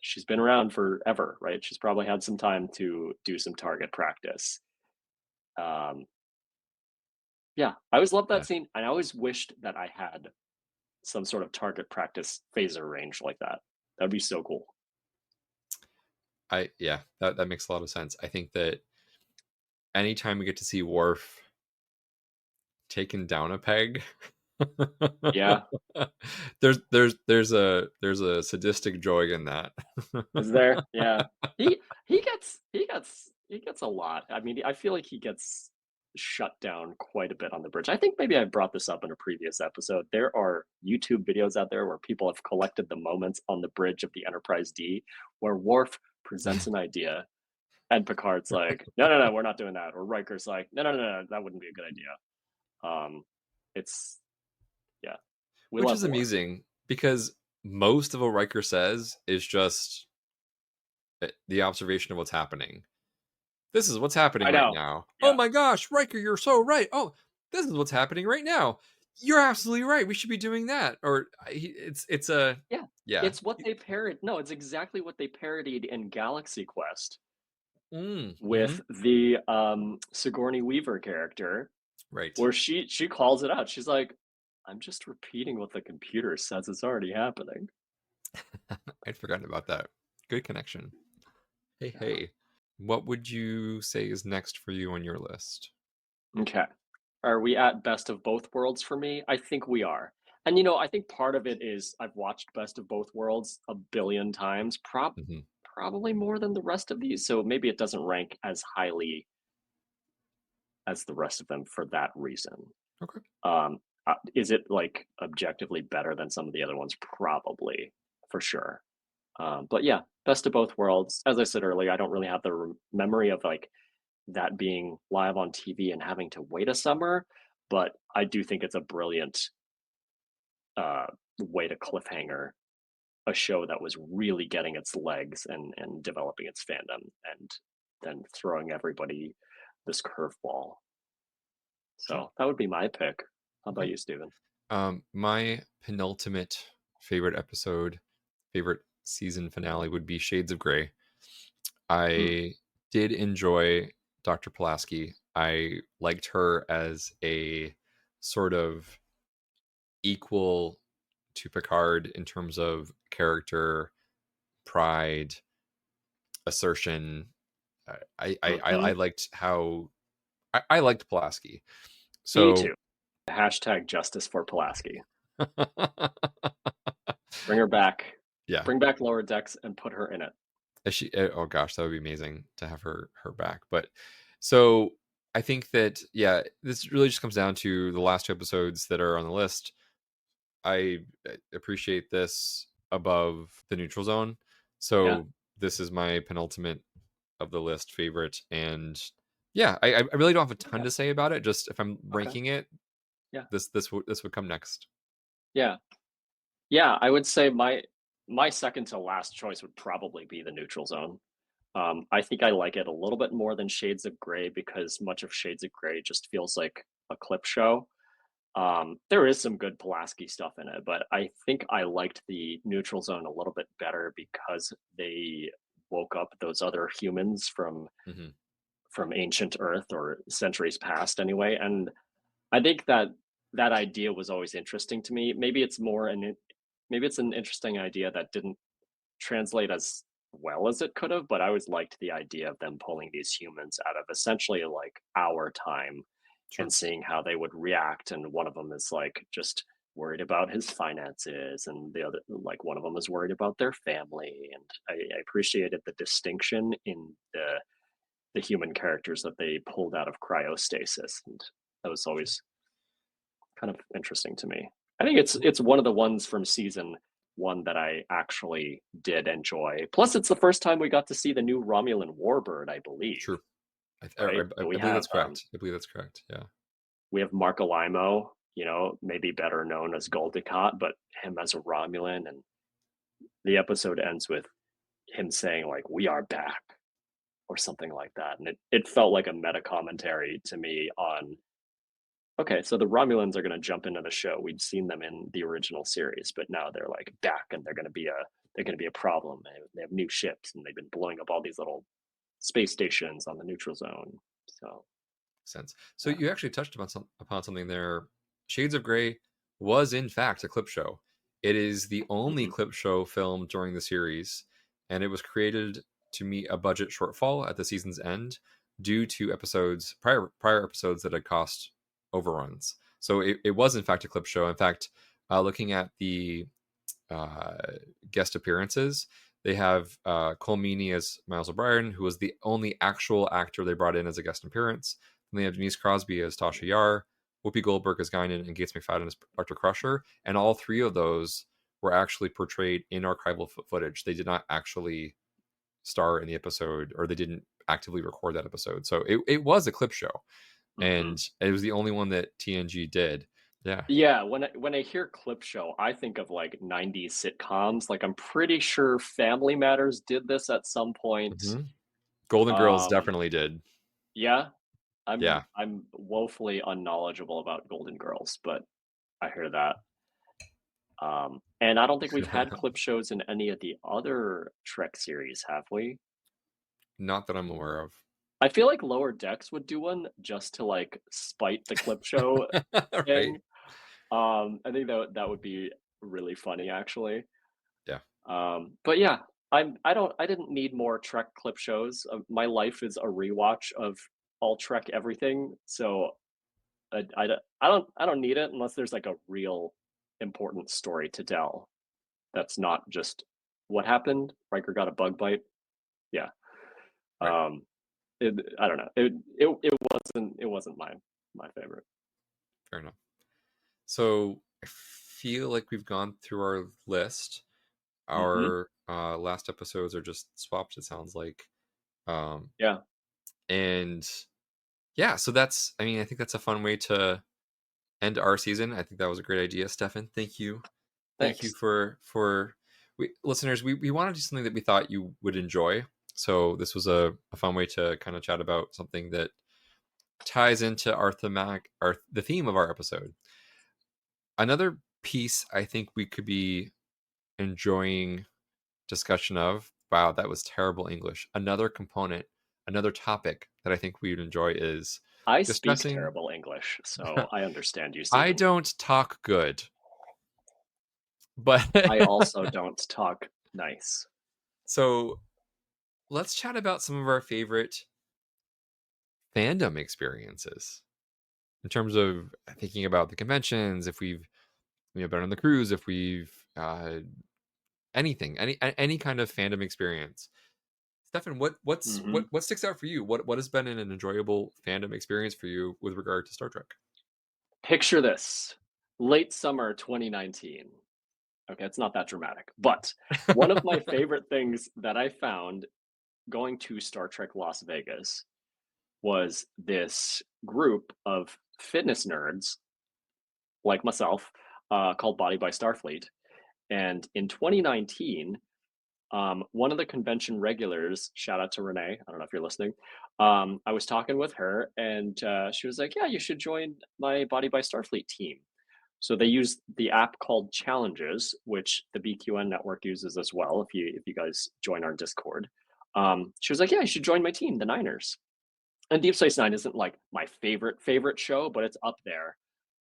she's been around forever, right? She's probably had some time to do some target practice. Yeah, I always loved that scene. I always wished that I had some sort of target practice phaser range like that. That'd be so cool. That makes a lot of sense. I think that anytime we get to see Worf taken down a peg, yeah, there's a sadistic joy in that. Is there? Yeah, he gets a lot. I mean, I feel like he gets shut down quite a bit on the bridge. I think maybe I brought this up in a previous episode. There are YouTube videos out there where people have collected the moments on the bridge of the Enterprise D where Worf presents an idea and Picard's like, no, we're not doing that. Or Riker's like, no, that wouldn't be a good idea. Which is amusing because most of what Riker says is just the observation of what's happening. This is what's happening right now. Yeah. Oh my gosh, Riker, you're so right. Oh, this is what's happening right now. You're absolutely right. We should be doing that. Or it's what they parodied. No, it's exactly what they parodied in Galaxy Quest with the Sigourney Weaver character, right? Where she calls it out. She's like, "I'm just repeating what the computer says is already happening." I'd forgotten about that. Good connection. Hey. What would you say is next for you on your list? Okay. Are we at Best of Both Worlds for me? I think we are. And, I think part of it is I've watched Best of Both Worlds a billion times, probably more than the rest of these. So maybe it doesn't rank as highly as the rest of them for that reason. Okay. Is it like objectively better than some of the other ones? Probably, for sure. But yeah, Best of Both Worlds. As I said earlier, I don't really have the memory of like that being live on TV and having to wait a summer, but I do think it's a brilliant way to cliffhanger a show that was really getting its legs and developing its fandom, and then throwing everybody this curveball. So that would be my pick. How about you, Steven? My penultimate favorite episode, favorite season finale would be Shades of Grey. I did enjoy Dr. Pulaski. I liked her as a sort of equal to Picard in terms of character, pride, assertion. I liked how I liked Pulaski. So Me too. Hashtag justice for Pulaski. Bring her back. Yeah. Bring back Lower Decks and put her in it. Oh gosh, that would be amazing to have her back. But so I think that, yeah, this really just comes down to the last two episodes that are on the list. I appreciate this above the Neutral Zone. So this is my penultimate of the list favorite. And yeah, I really don't have a ton to say about it. Just if I'm ranking it, this would come next. Yeah. I would say my second to last choice would probably be the Neutral Zone. I think I like it a little bit more than Shades of Grey because much of Shades of Grey just feels like a clip show. There is some good Pulaski stuff in it, but I think I liked the Neutral Zone a little bit better because they woke up those other humans from ancient Earth, or centuries past anyway. And I think that idea was always interesting to me. Maybe it's an interesting idea that didn't translate as well as it could have, but I always liked the idea of them pulling these humans out of essentially like our time and seeing how they would react. And one of them is like just worried about his finances, and the other, like one of them is worried about their family. And I appreciated the distinction in the human characters that they pulled out of cryostasis, and that was always kind of interesting to me. I think it's one of the ones from season 1 that I actually did enjoy. Plus, it's the first time we got to see the new Romulan warbird, I believe. True. Right? I believe that's correct. I believe that's correct. Yeah. We have Mark Alimo, maybe better known as Goldicott, but him as a Romulan, and the episode ends with him saying like, "We are back," or something like that. And it felt like a meta commentary to me on, okay, so the Romulans are going to jump into the show. We'd seen them in the original series, but now they're like back, and they're going to be a problem. They have new ships, and they've been blowing up all these little space stations on the Neutral Zone. So sense. So you actually touched upon something there. Shades of Grey was in fact a clip show. It is the only clip show filmed during the series, and it was created to meet a budget shortfall at the season's end due to prior episodes that had cost overruns. So it was in fact a clip show. In fact, looking at the guest appearances, they have Cole Meany as Miles O'Brien, who was the only actual actor they brought in as a guest appearance. And they have Denise Crosby as Tasha Yar, Whoopi Goldberg as Guinan, and Gates McFadden as Dr. Crusher. And all three of those were actually portrayed in archival footage. They did not actually star in the episode, or they didn't actively record that episode. So it was a clip show. And it was the only one that TNG did. Yeah. When I hear clip show, I think of like 90s sitcoms. Like, I'm pretty sure Family Matters did this at some point. Golden Girls definitely did. Yeah. I'm woefully unknowledgeable about Golden Girls, but I hear that. And I don't think we've had clip shows in any of the other Trek series, have we? Not that I'm aware of. I feel like Lower Decks would do one just to like spite the clip show thing. Right. I think that would be really funny, actually. Yeah. But yeah, I didn't need more Trek clip shows. My life is a rewatch of all Trek everything, so I don't need it unless there's like a real important story to tell. That's not just what happened. Riker got a bug bite. Yeah. Right. I don't know. It wasn't my favorite. Fair enough. So I feel like we've gone through our list. Our last episodes are just swapped, it sounds like. Yeah. And yeah, so that's, I think that's a fun way to end our season. I think that was a great idea, Stefan. Thank you. Thank you Thanks. for listeners. We want to do something that we thought you would enjoy. So this was a fun way to kind of chat about something that ties into the theme of our episode. Another piece I think we could be enjoying discussion of, wow, that was terrible English. Another component, another topic that I think we'd enjoy is I speak discussing. terrible English, so I understand you, I Steven. don't talk good, but I also don't talk nice. So let's chat about some of our favorite fandom experiences in terms of thinking about the conventions, if we've been on the cruise, if we've anything, any kind of fandom experience. Stefan, what sticks out for you? What has been an enjoyable fandom experience for you with regard to Star Trek? Picture this: late summer 2019. Okay, it's not that dramatic, but one of my favorite things that I found going to Star Trek Las Vegas was this group of fitness nerds like myself called Body by Starfleet. And in 2019, one of the convention regulars, shout out to Renee, I don't know if you're listening, I was talking with her and she was like, yeah, you should join my Body by Starfleet team. So they use the app called Challenges, which the BQN network uses as well. If you guys join our Discord, she was like, "Yeah, you should join my team, the Niners." And Deep Space Nine isn't like my favorite show, but it's up there.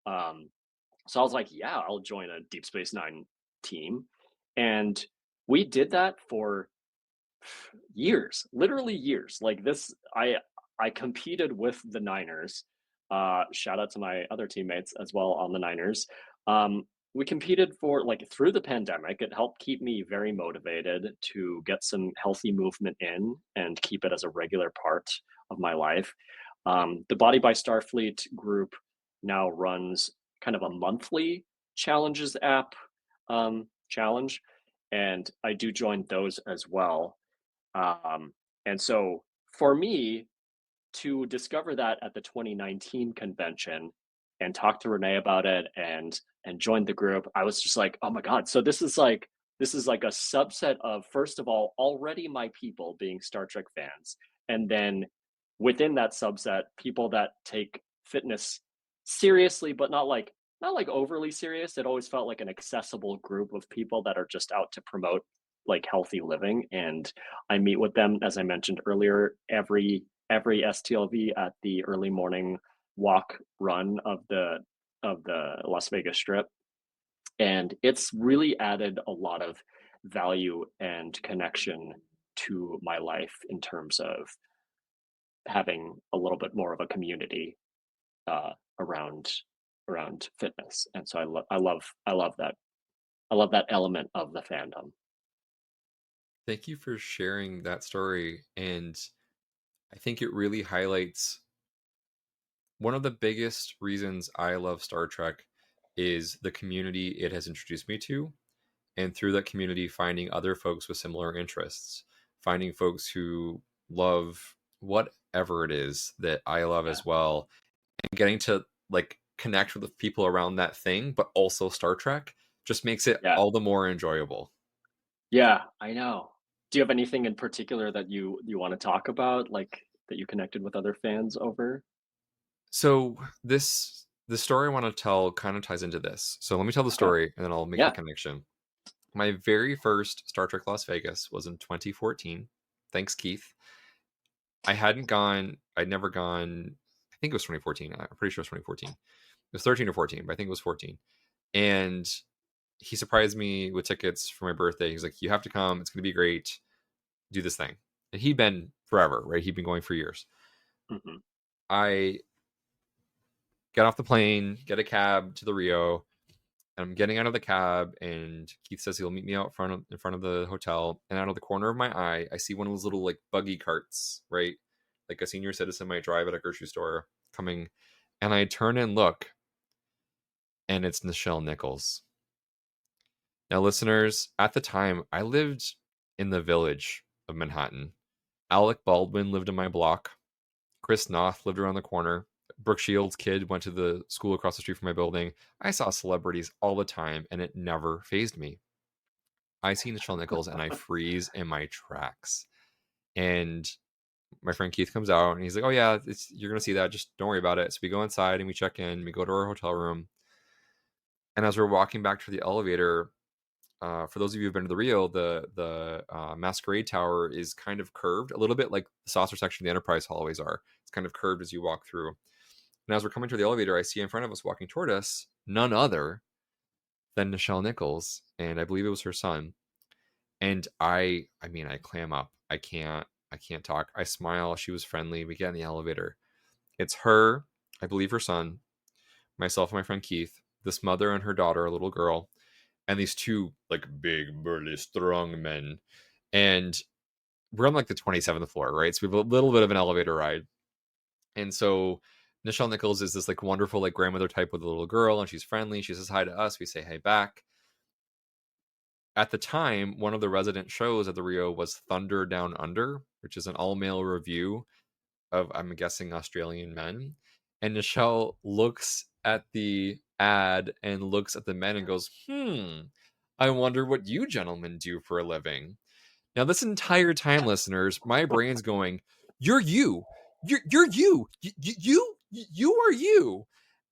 So I was like, "Yeah, I'll join a Deep Space Nine team," and we did that for years, literally years. Like this, I competed with the Niners. Shout out to my other teammates as well on the Niners. We competed for like through the pandemic. It helped keep me very motivated to get some healthy movement in and keep it as a regular part of my life. The Body by Starfleet group now runs kind of a monthly challenges app challenge, and I do join those as well. And so for me, to discover that at the 2019 convention and talk to Renee about it and join the group, I was just like, oh my God. So this is like a subset of, first of all, already my people being Star Trek fans. And then within that subset, people that take fitness seriously, but not like overly serious. It always felt like an accessible group of people that are just out to promote like healthy living. And I meet with them, as I mentioned earlier, every STLV at the early morning walk run of the Las Vegas Strip. And it's really added a lot of value and connection to my life in terms of having a little bit more of a community around fitness. And so I love that element of the fandom. Thank you for sharing that story. And I think it really highlights one of the biggest reasons I love Star Trek is the community it has introduced me to. And through that community, finding other folks with similar interests, finding folks who love whatever it is that I love as well, and getting to like connect with the people around that thing, but also Star Trek just makes it all the more enjoyable. Yeah, I know. Do you have anything in particular that you want to talk about, like that you connected with other fans over? So the story I want to tell kind of ties into this. So let me tell the story and then I'll make the connection. My very first Star Trek Las Vegas was in 2014. Thanks, Keith. I'd never gone, I think it was 2014. I'm pretty sure it was 2014. It was 13 or 14, but I think it was 14. And he surprised me with tickets for my birthday. He's like, you have to come. It's going to be great. Do this thing. And he'd been forever, right? He'd been going for years. Mm-hmm. I get off the plane, get a cab to the Rio. And I'm getting out of the cab, and Keith says he'll meet me out in front of the hotel. And out of the corner of my eye, I see one of those little like buggy carts, right? Like a senior citizen might drive at a grocery store coming. And I turn and look, and it's Nichelle Nichols. Now, listeners, at the time, I lived in the Village of Manhattan. Alec Baldwin lived in my block. Chris Noth lived around the corner. Brooke Shields' kid went to the school across the street from my building. I saw celebrities all the time, and it never fazed me. I see Nichelle Nichols, and I freeze in my tracks. And my friend Keith comes out, and he's like, "Oh yeah, you're gonna see that. Just don't worry about it." So we go inside and we check in. We go to our hotel room, and as we're walking back to the elevator, for those of you who've been to the Rio, the Masquerade Tower is kind of curved, a little bit like the saucer section of the Enterprise hallways are. It's kind of curved as you walk through. And as we're coming to the elevator, I see in front of us, walking toward us, none other than Nichelle Nichols, and I believe it was her son. And I clam up. I can't talk. I smile. She was friendly. We get in the elevator. It's her, I believe her son, myself and my friend Keith, this mother and her daughter, a little girl, and these two like big, burly, strong men. And we're on like the 27th floor, right? So we have a little bit of an elevator ride. And so Nichelle Nichols is this like wonderful like grandmother type with a little girl, and she's friendly. She says hi to us. We say hey back. At the time, one of the resident shows at the Rio was Thunder Down Under, which is an all-male review of, I'm guessing, Australian men. And Nichelle looks at the ad and looks at the men and goes, I wonder what you gentlemen do for a living. Now, this entire time, listeners, my brain's going, you're you. You're you. You are you.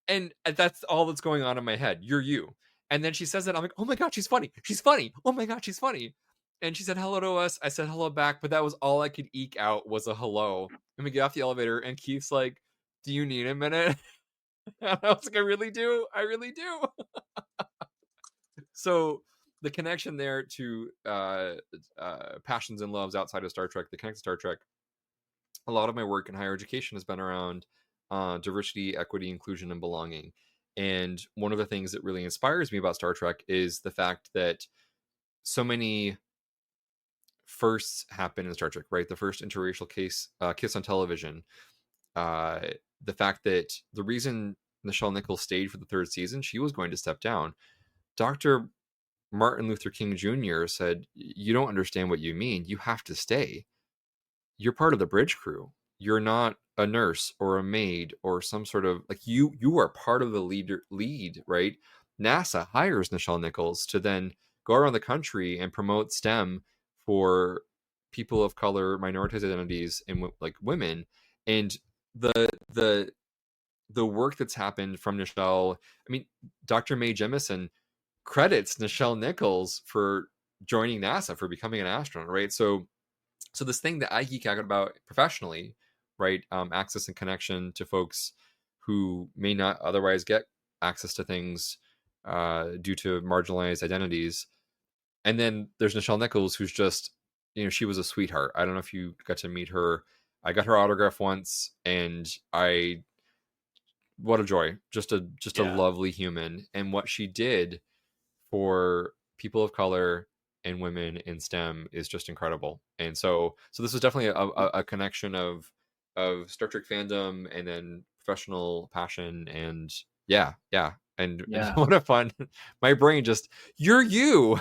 And that's all that's going on in my head. You're you. And then she says that. I'm like, oh my God, she's funny. She's funny. Oh my God, she's funny. And she said hello to us. I said hello back, but that was all I could eke out was a hello. And we get off the elevator, and Keith's like, do you need a minute? And I was like, I really do. I really do. So the connection there to passions and loves outside of Star Trek, the connect to Star Trek, a lot of my work in higher education has been around diversity, equity, inclusion, and belonging. And one of the things that really inspires me about Star Trek is the fact that so firsts happen in Star Trek, right? The first interracial kiss on television. The fact that the reason Nichelle Nichols stayed for the third season, she was going to step down. Dr. Martin Luther King Jr. said, you don't understand what you mean. You have to stay. You're part of the bridge crew. You're not a nurse or a maid or some sort of like you are part of the lead, right? NASA hires Nichelle Nichols to then go around the country and promote STEM for people of color, minoritized identities, and like women. And the work that's happened from Nichelle, I mean, Dr. Mae Jemison credits Nichelle Nichols for joining NASA, for becoming an astronaut, right? So this thing that I geek out about professionally, right? Access and connection to folks who may not otherwise get access to things due to marginalized identities. And then there's Nichelle Nichols, who's just, she was a sweetheart. I don't know if you got to meet her. I got her autograph once, and what a joy. Just a lovely human. And what she did for people of color and women in STEM is just incredible. And so this was definitely a connection of Star Trek fandom and then professional passion, and and what a fun, my brain just, you're you.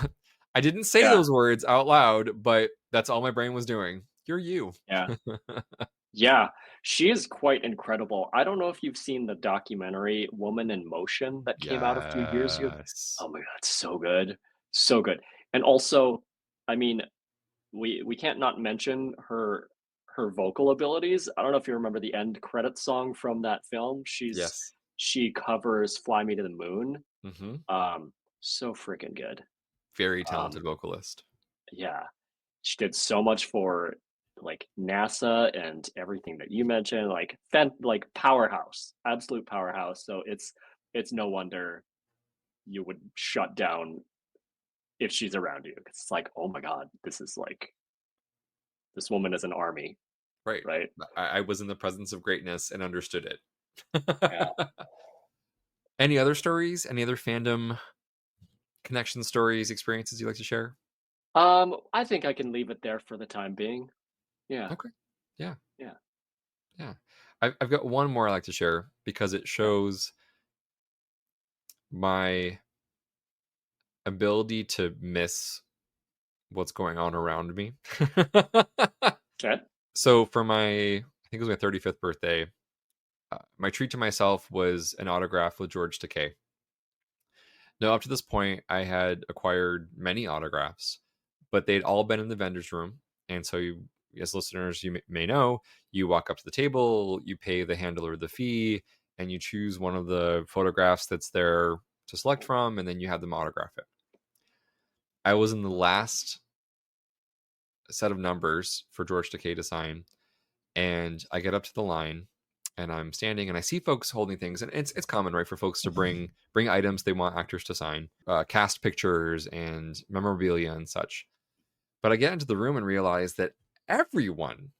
I didn't say those words out loud, but that's all my brain was doing. You're you. Yeah, she is quite incredible. I don't know if you've seen the documentary Woman in Motion that came out a few years ago. Oh my God, so good. So good. And also, I mean, we can't not mention her vocal abilities. I don't know if you remember the end credit song from that film. She covers Fly Me to the Moon. So freaking good. Very talented vocalist. Yeah. She did so much for like NASA and everything that you mentioned, like powerhouse, absolute powerhouse. So it's no wonder you would shut down if she's around you. It's like, oh my God, this woman is an army. Right. I was in the presence of greatness and understood it. Yeah. Any other stories? Any other fandom connection stories, experiences you'd like to share? I think I can leave it there for the time being. Yeah. Okay. Yeah. I've got one more I like to share because it shows my ability to miss what's going on around me. Okay. So for my think it was my 35th birthday, my treat to myself was an autograph with George Takei. Now, up to this point, I had acquired many autographs, but they'd all been in the vendor's room. And so, as listeners, you may know, you walk up to the table, you pay the handler the fee, and you choose one of the photographs that's there to select from, and then you have them autograph it. I was in the last set of numbers for George Takei to sign, and I get up to the line, and I'm standing, and I see folks holding things, and it's common, right, for folks to bring items they want actors to sign, cast pictures and memorabilia and such. But I get into the room and realize that everyone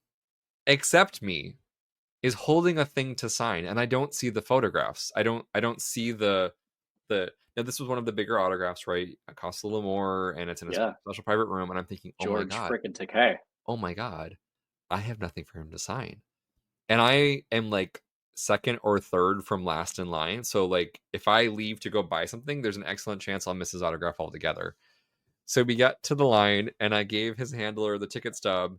except me is holding a thing to sign, and I don't see the photographs. I don't see the. Now, this was one of the bigger autographs, right? It costs a little more, and it's in a special private room, and I'm thinking, George freaking Takei. Oh my god, I have nothing for him to sign. And I am like second or third from last in line. So like if I leave to go buy something, there's an excellent chance I'll miss his autograph altogether. So we got to the line, and I gave his handler the ticket stub,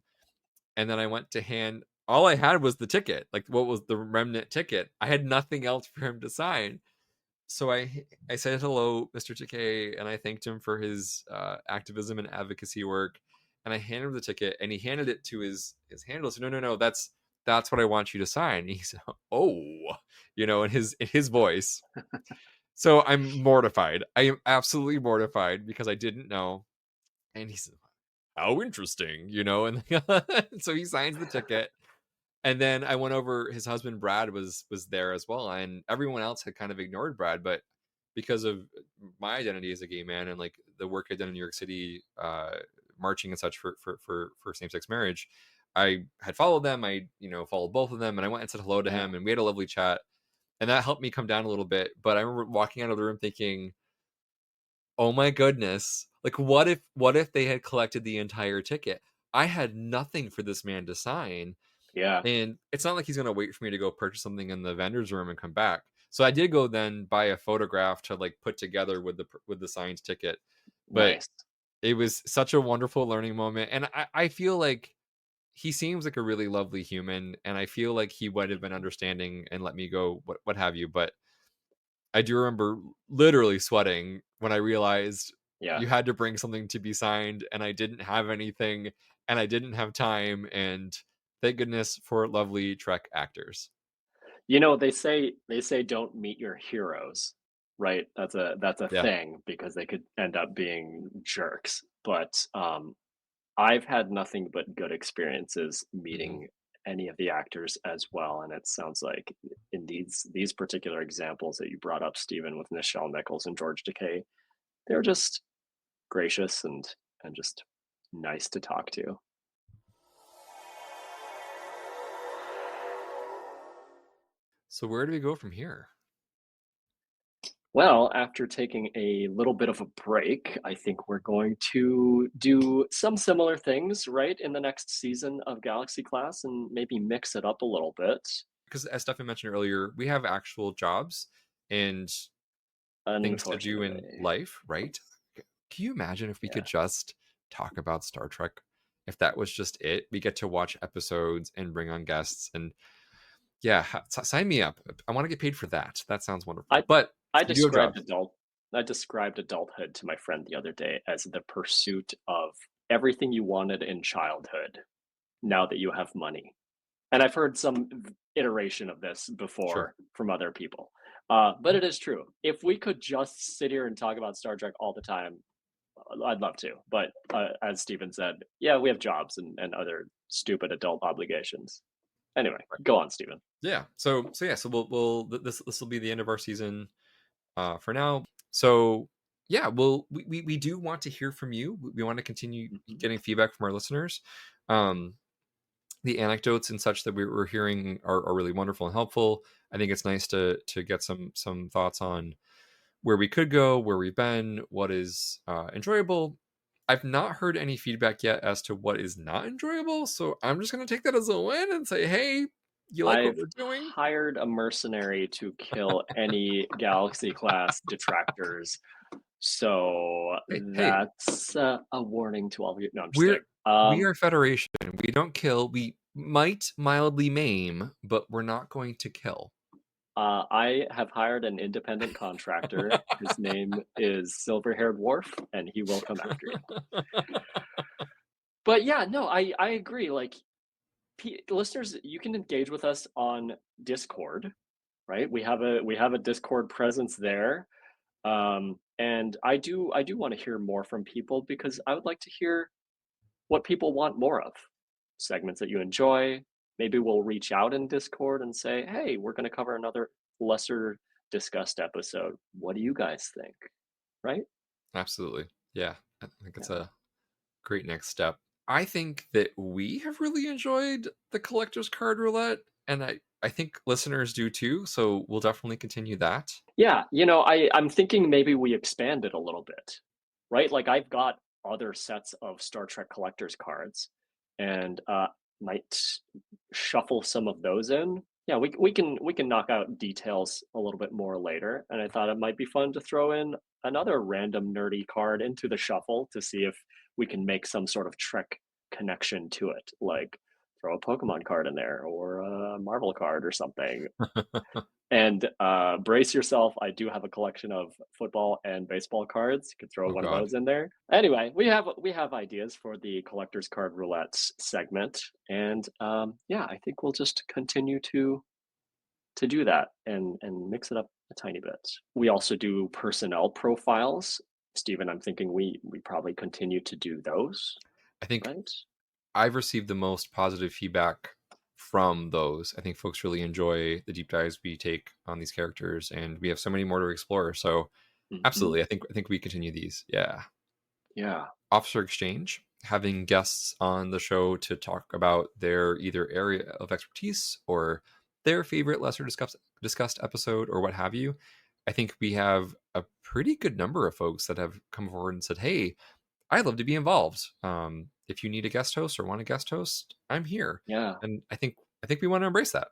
and then I went to hand. All I had was the ticket, like what was the remnant ticket. I had nothing else for him to sign. So I said hello, Mr. Takei, and I thanked him for his activism and advocacy work. And I handed him the ticket, and he handed it to his handler. So no, that's what I want you to sign. And he said, oh, in his voice. So I'm mortified. I am absolutely mortified because I didn't know. And he said, how interesting, and so he signs the ticket. And then I went over, his husband, Brad, was there as well. And everyone else had kind of ignored Brad. But because of my identity as a gay man and like the work I did in New York City, marching and such for same-sex marriage, I had followed them. I, followed both of them. And I went and said hello to him. And we had a lovely chat. And that helped me come down a little bit. But I remember walking out of the room thinking, oh my goodness. Like, what if they had collected the entire ticket? I had nothing for this man to sign. Yeah. And it's not like he's going to wait for me to go purchase something in the vendor's room and come back. So I did go then buy a photograph to like put together with the signed ticket. But nice. It was such a wonderful learning moment. And I feel like he seems like a really lovely human. And I feel like he would have been understanding and let me go, what have you. But I do remember literally sweating when I realized you had to bring something to be signed, and I didn't have anything, and I didn't have time. And thank goodness for lovely Trek actors. They say don't meet your heroes, right? That's a thing because they could end up being jerks. But I've had nothing but good experiences meeting any of the actors as well. And it sounds like in these particular examples that you brought up, Steven, with Nichelle Nichols and George Takei, they're just gracious and just nice to talk to. So where do we go from here? Well, after taking a little bit of a break, I think we're going to do some similar things, right, in the next season of Galaxy Class and maybe mix it up a little bit. Because as Stefan mentioned earlier, we have actual jobs and things to do in life, right? Can you imagine if we could just talk about Star Trek? If that was just it, we get to watch episodes and bring on guests, and sign me up. I want to get paid for that. That sounds wonderful. I described adulthood to my friend the other day as the pursuit of everything you wanted in childhood now that you have money. And I've heard some iteration of this before from other people. But it is true. If we could just sit here and talk about Star Trek all the time, I'd love to. But as Steven said, we have jobs and other stupid adult obligations. Anyway, go on, Steven. Yeah. So we'll this will be the end of our season for now. So we do want to hear from you. We want to continue getting feedback from our listeners. The anecdotes and such that we're hearing are really wonderful and helpful. I think it's nice to get some thoughts on where we could go, where we've been, what is enjoyable. I've not heard any feedback yet as to what is not enjoyable, so I'm just going to take that as a win and say, hey, you like what we're doing? I've hired a mercenary to kill any Galaxy Class detractors, so that's a warning to all of you. No, I'm just kidding. We are Federation. We don't kill. We might mildly maim, but we're not going to kill. I have hired an independent contractor. His name is Silver-Haired Dwarf, and he will come after you. But yeah, no, I agree. Like, listeners, you can engage with us on Discord, right? We have a Discord presence there, and I do want to hear more from people because I would like to hear what people want more of. Segments that you enjoy. Maybe we'll reach out in Discord and say, hey, we're going to cover another lesser discussed episode. What do you guys think? Right? Absolutely. Yeah. I think it's a great next step. I think that we have really enjoyed the collector's card roulette, and I think listeners do too. So we'll definitely continue that. Yeah. I'm thinking maybe we expand it a little bit, right? Like I've got other sets of Star Trek collector's cards and might shuffle some of those in. Yeah, we can knock out details a little bit more later. And I thought it might be fun to throw in another random nerdy card into the shuffle to see if we can make some sort of Trek connection to it. Like throw a Pokemon card in there or a Marvel card or something. And brace yourself. I do have a collection of football and baseball cards. You could throw one of those in there. Anyway, we have ideas for the collector's card roulette segment, and I think we'll just continue to do that and mix it up a tiny bit. We also do personnel profiles. Steven, I'm thinking we probably continue to do those. I think right? I've received the most positive feedback from those. I think folks really enjoy the deep dives we take on these characters, and we have so many more to explore. So absolutely, I think we continue these. Yeah. Officer exchange, having guests on the show to talk about their either area of expertise or their favorite lesser discussed episode or what have you. I think we have a pretty good number of folks that have come forward and said, hey, I'd love to be involved. If you need a guest host or want a guest host, I'm here. Yeah. And I think we want to embrace that.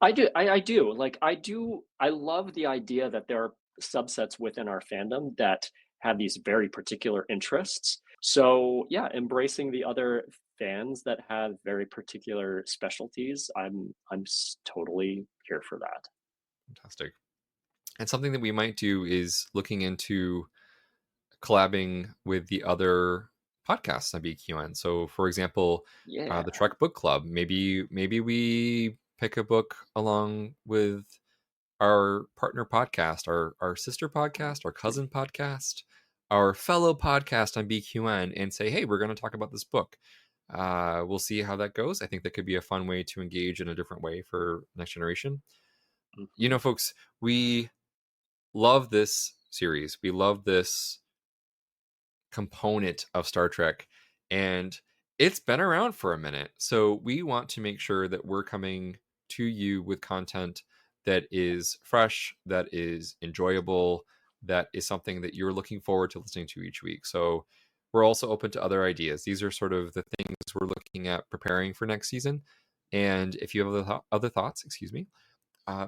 I do. I love the idea that there are subsets within our fandom that have these very particular interests. So yeah, embracing the other fans that have very particular specialties, I'm totally here for that. Fantastic. And something that we might do is looking into collabing with the other podcasts on BQN. So for example, the Trek Book Club, maybe we pick a book along with our partner podcast, our sister podcast, our cousin podcast, our fellow podcast on BQN, and say, hey, we're going to talk about this book. We'll see how that goes. I think that could be a fun way to engage in a different way for Next Generation. You know, folks, we love this series. We love this component of Star Trek, and it's been around for a minute. So we want to make sure that we're coming to you with content that is fresh, that is enjoyable, that is something that you're looking forward to listening to each week. So we're also open to other ideas. These are sort of the things we're looking at preparing for next season. And if you have other thoughts,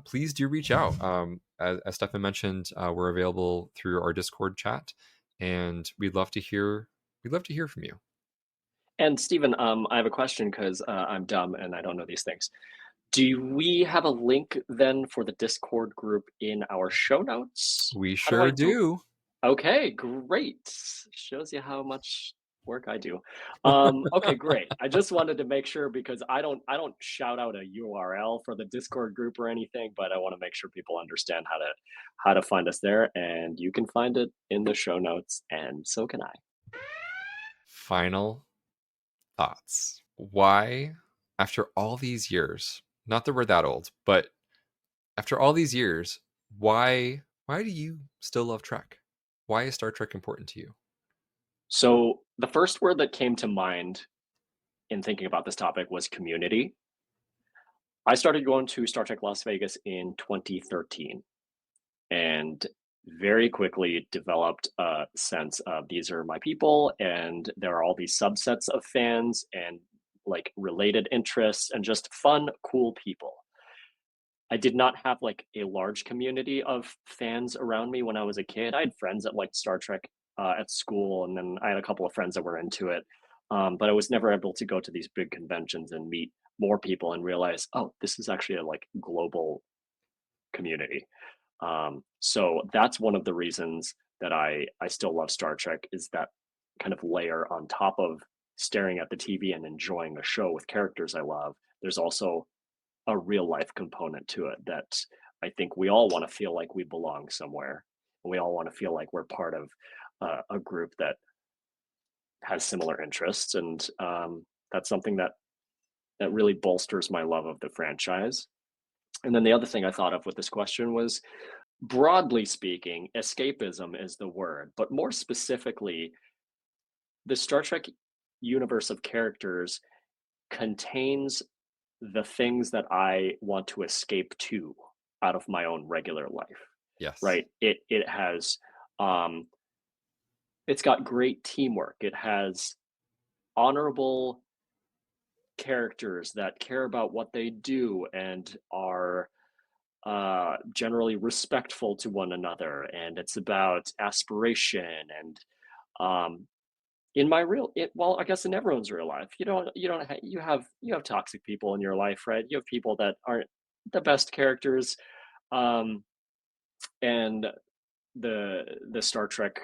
please do reach out. As Stefan mentioned, we're available through our Discord chat, and we'd love to hear from you. And Steven, I have a question because I'm dumb and I don't know these things. Do we have a link then for the Discord group in our show notes? We sure do. Okay, great. Shows you how much work I do. Okay, great. I just wanted to make sure because I don't shout out a URL for the Discord group or anything, but I want to make sure people understand how to find us there, and you can find it in the show notes, and so can I. Final thoughts. Why, after all these years, not that we're that old, but after all these years, why do you still love Trek? Why is Star Trek important to you? So the first word that came to mind in thinking about this topic was community. I started going to Star Trek Las Vegas in 2013 and very quickly developed a sense of these are my people, and there are all these subsets of fans and like related interests and just fun, cool people. I did not have like a large community of fans around me when I was a kid. I had friends that liked Star Trek at school, and then I had a couple of friends that were into it. But I was never able to go to these big conventions and meet more people and realize, oh, this is actually a like global community. So that's one of the reasons that I still love Star Trek, is that kind of layer on top of staring at the TV and enjoying a show with characters I love. There's also a real life component to it that I think we all want to feel like we belong somewhere. And we all want to feel like we're part of a group that has similar interests. And that's something that really bolsters my love of the franchise. And then the other thing I thought of with this question was, broadly speaking, escapism is the word, but more specifically, the Star Trek universe of characters contains the things that I want to escape to out of my own regular life. Yes. Right. It has, it's got great teamwork. It has honorable characters that care about what they do and are generally respectful to one another, and it's about aspiration. And in my well, I guess in everyone's real life, you have toxic people in your life, right? You have people that aren't the best characters, and the Star Trek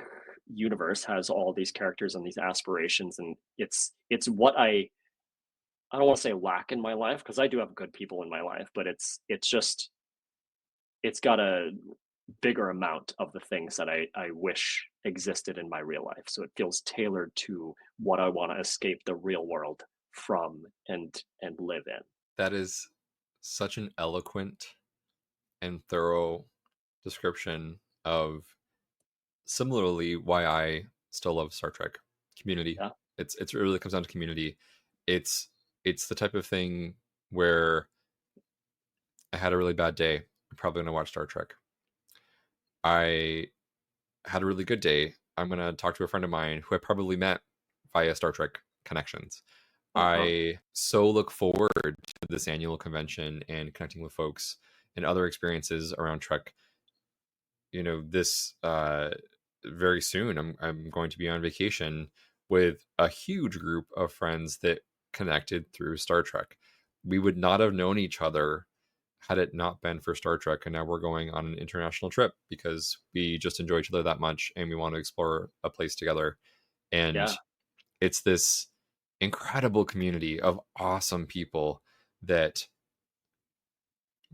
universe has all these characters and these aspirations, and it's what I don't want to say lack in my life, because I do have good people in my life, but it's got a bigger amount of the things that I wish existed in my real life. So it feels tailored to what I want to escape the real world from and live in. That is such an eloquent and thorough description of similarly why I still love Star Trek. Community. Yeah. It really comes down to community. It's the type of thing where I had a really bad day, I'm probably going to watch Star Trek. I had a really good day, I'm going to talk to a friend of mine who I probably met via Star Trek connections. I so look forward to this annual convention and connecting with folks and other experiences around Trek. This very soon I'm going to be on vacation with a huge group of friends that connected through Star Trek. We would not have known each other had it not been for Star Trek, and now we're going on an international trip because we just enjoy each other that much and we want to explore a place together. And it's this incredible community of awesome people that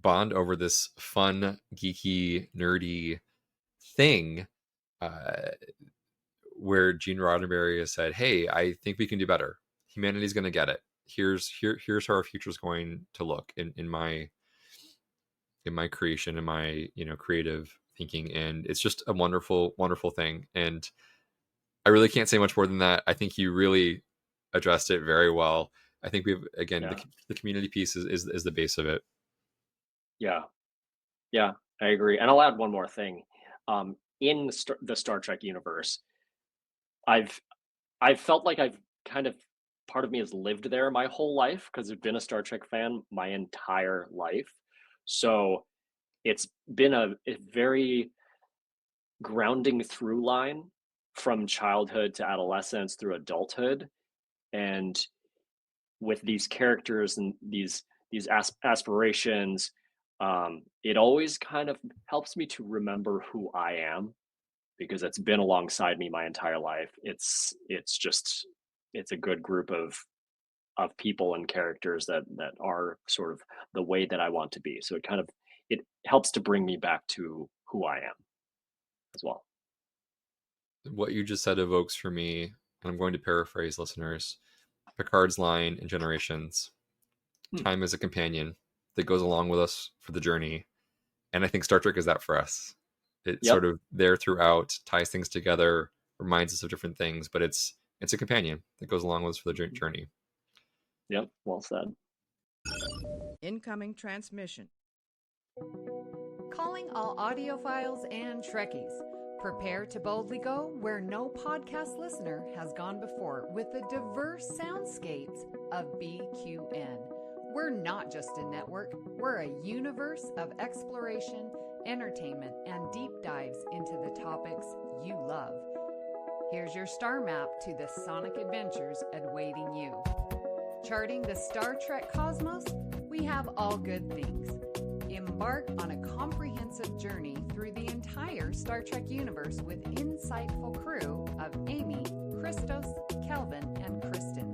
bond over this fun, geeky, nerdy thing, where Gene Roddenberry has said, hey, I think we can do better. Humanity's going to get it. Here's how our future is going to look in my creation, in my creative thinking. And it's just a wonderful, wonderful thing. And I really can't say much more than that. I think you really addressed it very well. I think we've, again, the community piece is the base of it. Yeah, I agree. And I'll add one more thing. In the Star Trek universe, I've felt like I've kind of, part of me has lived there my whole life because I've been a Star Trek fan my entire life. So it's been a very grounding through line from childhood to adolescence through adulthood. And with these characters and these aspirations, it always kind of helps me to remember who I am, because it's been alongside me my entire life. It's a good group of people and characters that are sort of the way that I want to be. So it helps to bring me back to who I am as well. What you just said evokes for me, and I'm going to paraphrase listeners, Picard's line in Generations, time is a companion that goes along with us for the journey. And I think Star Trek is that for us. It's sort of there throughout, ties things together, reminds us of different things, but it's a companion that goes along with us for the journey. Yep, well said. Incoming transmission. Calling all audiophiles and Trekkies. Prepare to boldly go where no podcast listener has gone before with the diverse soundscapes of BQN. We're not just a network, we're a universe of exploration, entertainment, and deep dives into the topics you love. Here's your star map to the sonic adventures awaiting you. Charting the Star Trek cosmos, we have all good things. Embark on a comprehensive journey through the entire Star Trek universe with insightful crew of Amy, Christos, Kelvin, and Kristen.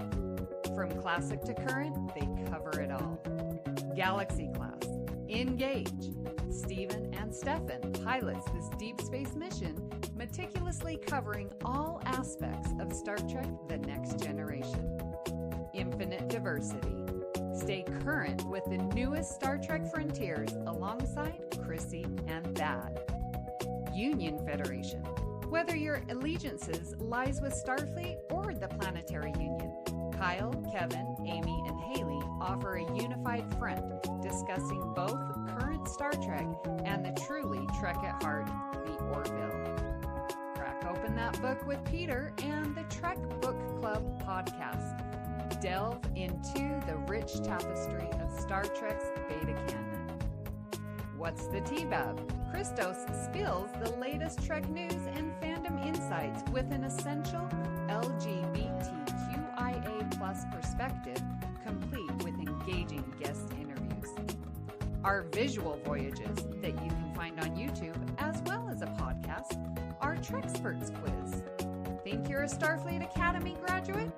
From classic to current, they cover it all. Galaxy Class, Engage. Steven and Stefan pilots this deep space mission, meticulously covering all aspects of Star Trek The Next Generation. Infinite Diversity. Stay current with the newest Star Trek frontiers alongside Chrissy and Thad. Union Federation. Whether your allegiances lies with Starfleet or the Planetary Union, Kyle, Kevin, Amy, and Haley offer a unified front discussing both current Star Trek and the truly Trek at heart, the Orville. Crack open that book with Peter and the Trek Book Club podcast. Delve into the rich tapestry of Star Trek's beta canon. What's the T-Bab? Christos spills the latest Trek news and fandom insights with an essential LGBTQIA+ perspective, complete with engaging guest interviews. Our visual voyages that you can find on YouTube as well as a podcast are Trexperts Quiz. Think you're a Starfleet Academy graduate?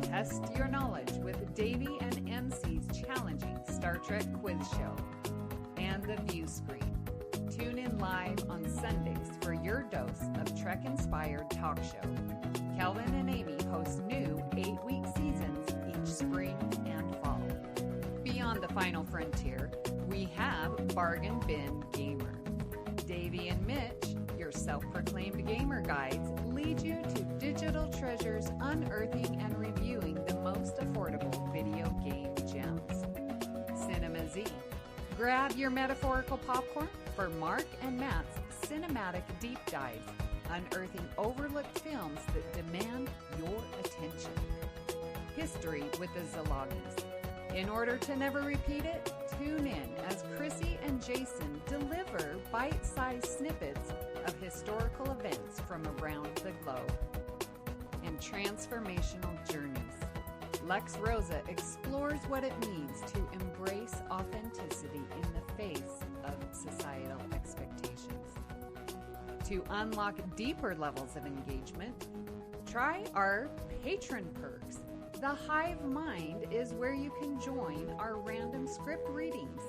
Test your knowledge with Davey and MC's challenging Star Trek quiz show. And the View Screen. Tune in live on Sundays for your dose of Trek-inspired talk show. Kelvin and Amy host new 8-week seasons each spring and fall. Beyond the final frontier, we have Bargain Bin Gamer. Davey and Mitch, your self-proclaimed gamer guides, lead you to digital treasures, unearthing and reviewing the most affordable video game gems. Cinema Z. Grab your metaphorical popcorn for Mark and Matt's cinematic deep dives, unearthing overlooked films that demand your attention. History with the Szilagys. In order to never repeat it, tune in as Chrissy and Jason deliver bite-sized snippets of historical events from around the globe. And transformational journeys. Lex Rosa explores what it means to embrace authenticity in the face of societal expectations. To unlock deeper levels of engagement, try our patron perks. The Hive Mind is where you can join our random script readings,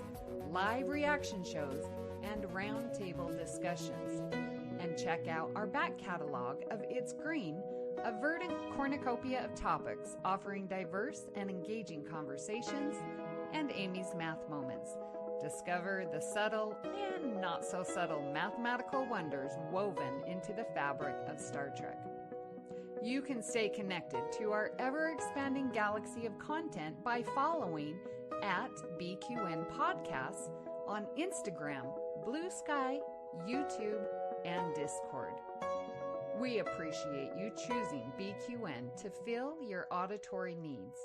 live reaction shows, and roundtable discussions. And check out our back catalog of It's Green, a verdant cornucopia of topics offering diverse and engaging conversations, and Amy's Math Moments. Discover the subtle and not so subtle mathematical wonders woven into the fabric of Star Trek. You can stay connected to our ever-expanding galaxy of content by following at BQN Podcasts on Instagram, Bluesky, YouTube, and Discord. We appreciate you choosing BQN to fill your auditory needs.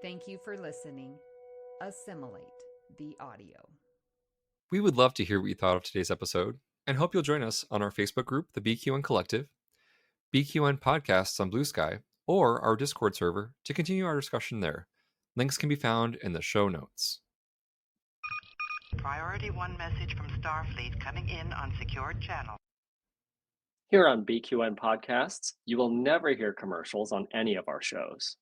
Thank you for listening. Assimilate the audio. We would love to hear what you thought of today's episode, and hope you'll join us on our Facebook group, the BQN Collective, BQN Podcasts on Bluesky, or our Discord server to continue our discussion there. Links can be found in the show notes. Priority 1 message from Starfleet coming in on secured channel. Here on BQN Podcasts, you will never hear commercials on any of our shows.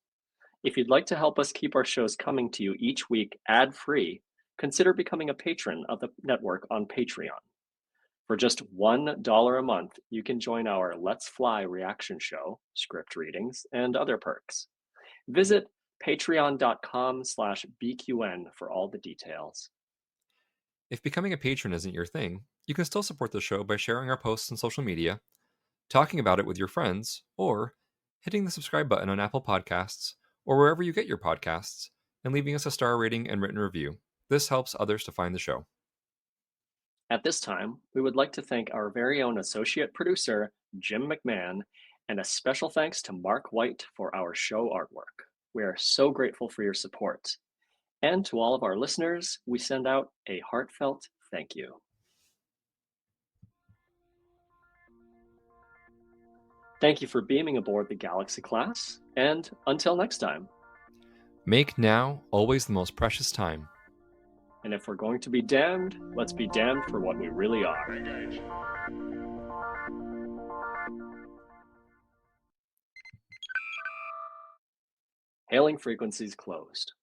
If you'd like to help us keep our shows coming to you each week ad-free, consider becoming a patron of the network on Patreon. For just $1 a month, you can join our Let's Fly reaction show, script readings, and other perks. Visit patreon.com/BQN for all the details. If becoming a patron isn't your thing, you can still support the show by sharing our posts on social media, talking about it with your friends, or hitting the subscribe button on Apple Podcasts or wherever you get your podcasts, and leaving us a star rating and written review. This helps others to find the show. At this time, we would like to thank our very own associate producer, Jim McMahon, and a special thanks to Mark White for our show artwork. We are so grateful for your support. And to all of our listeners, we send out a heartfelt thank you. Thank you for beaming aboard the Galaxy class, and until next time. Make now always the most precious time. And if we're going to be damned, let's be damned for what we really are. Hailing frequencies closed.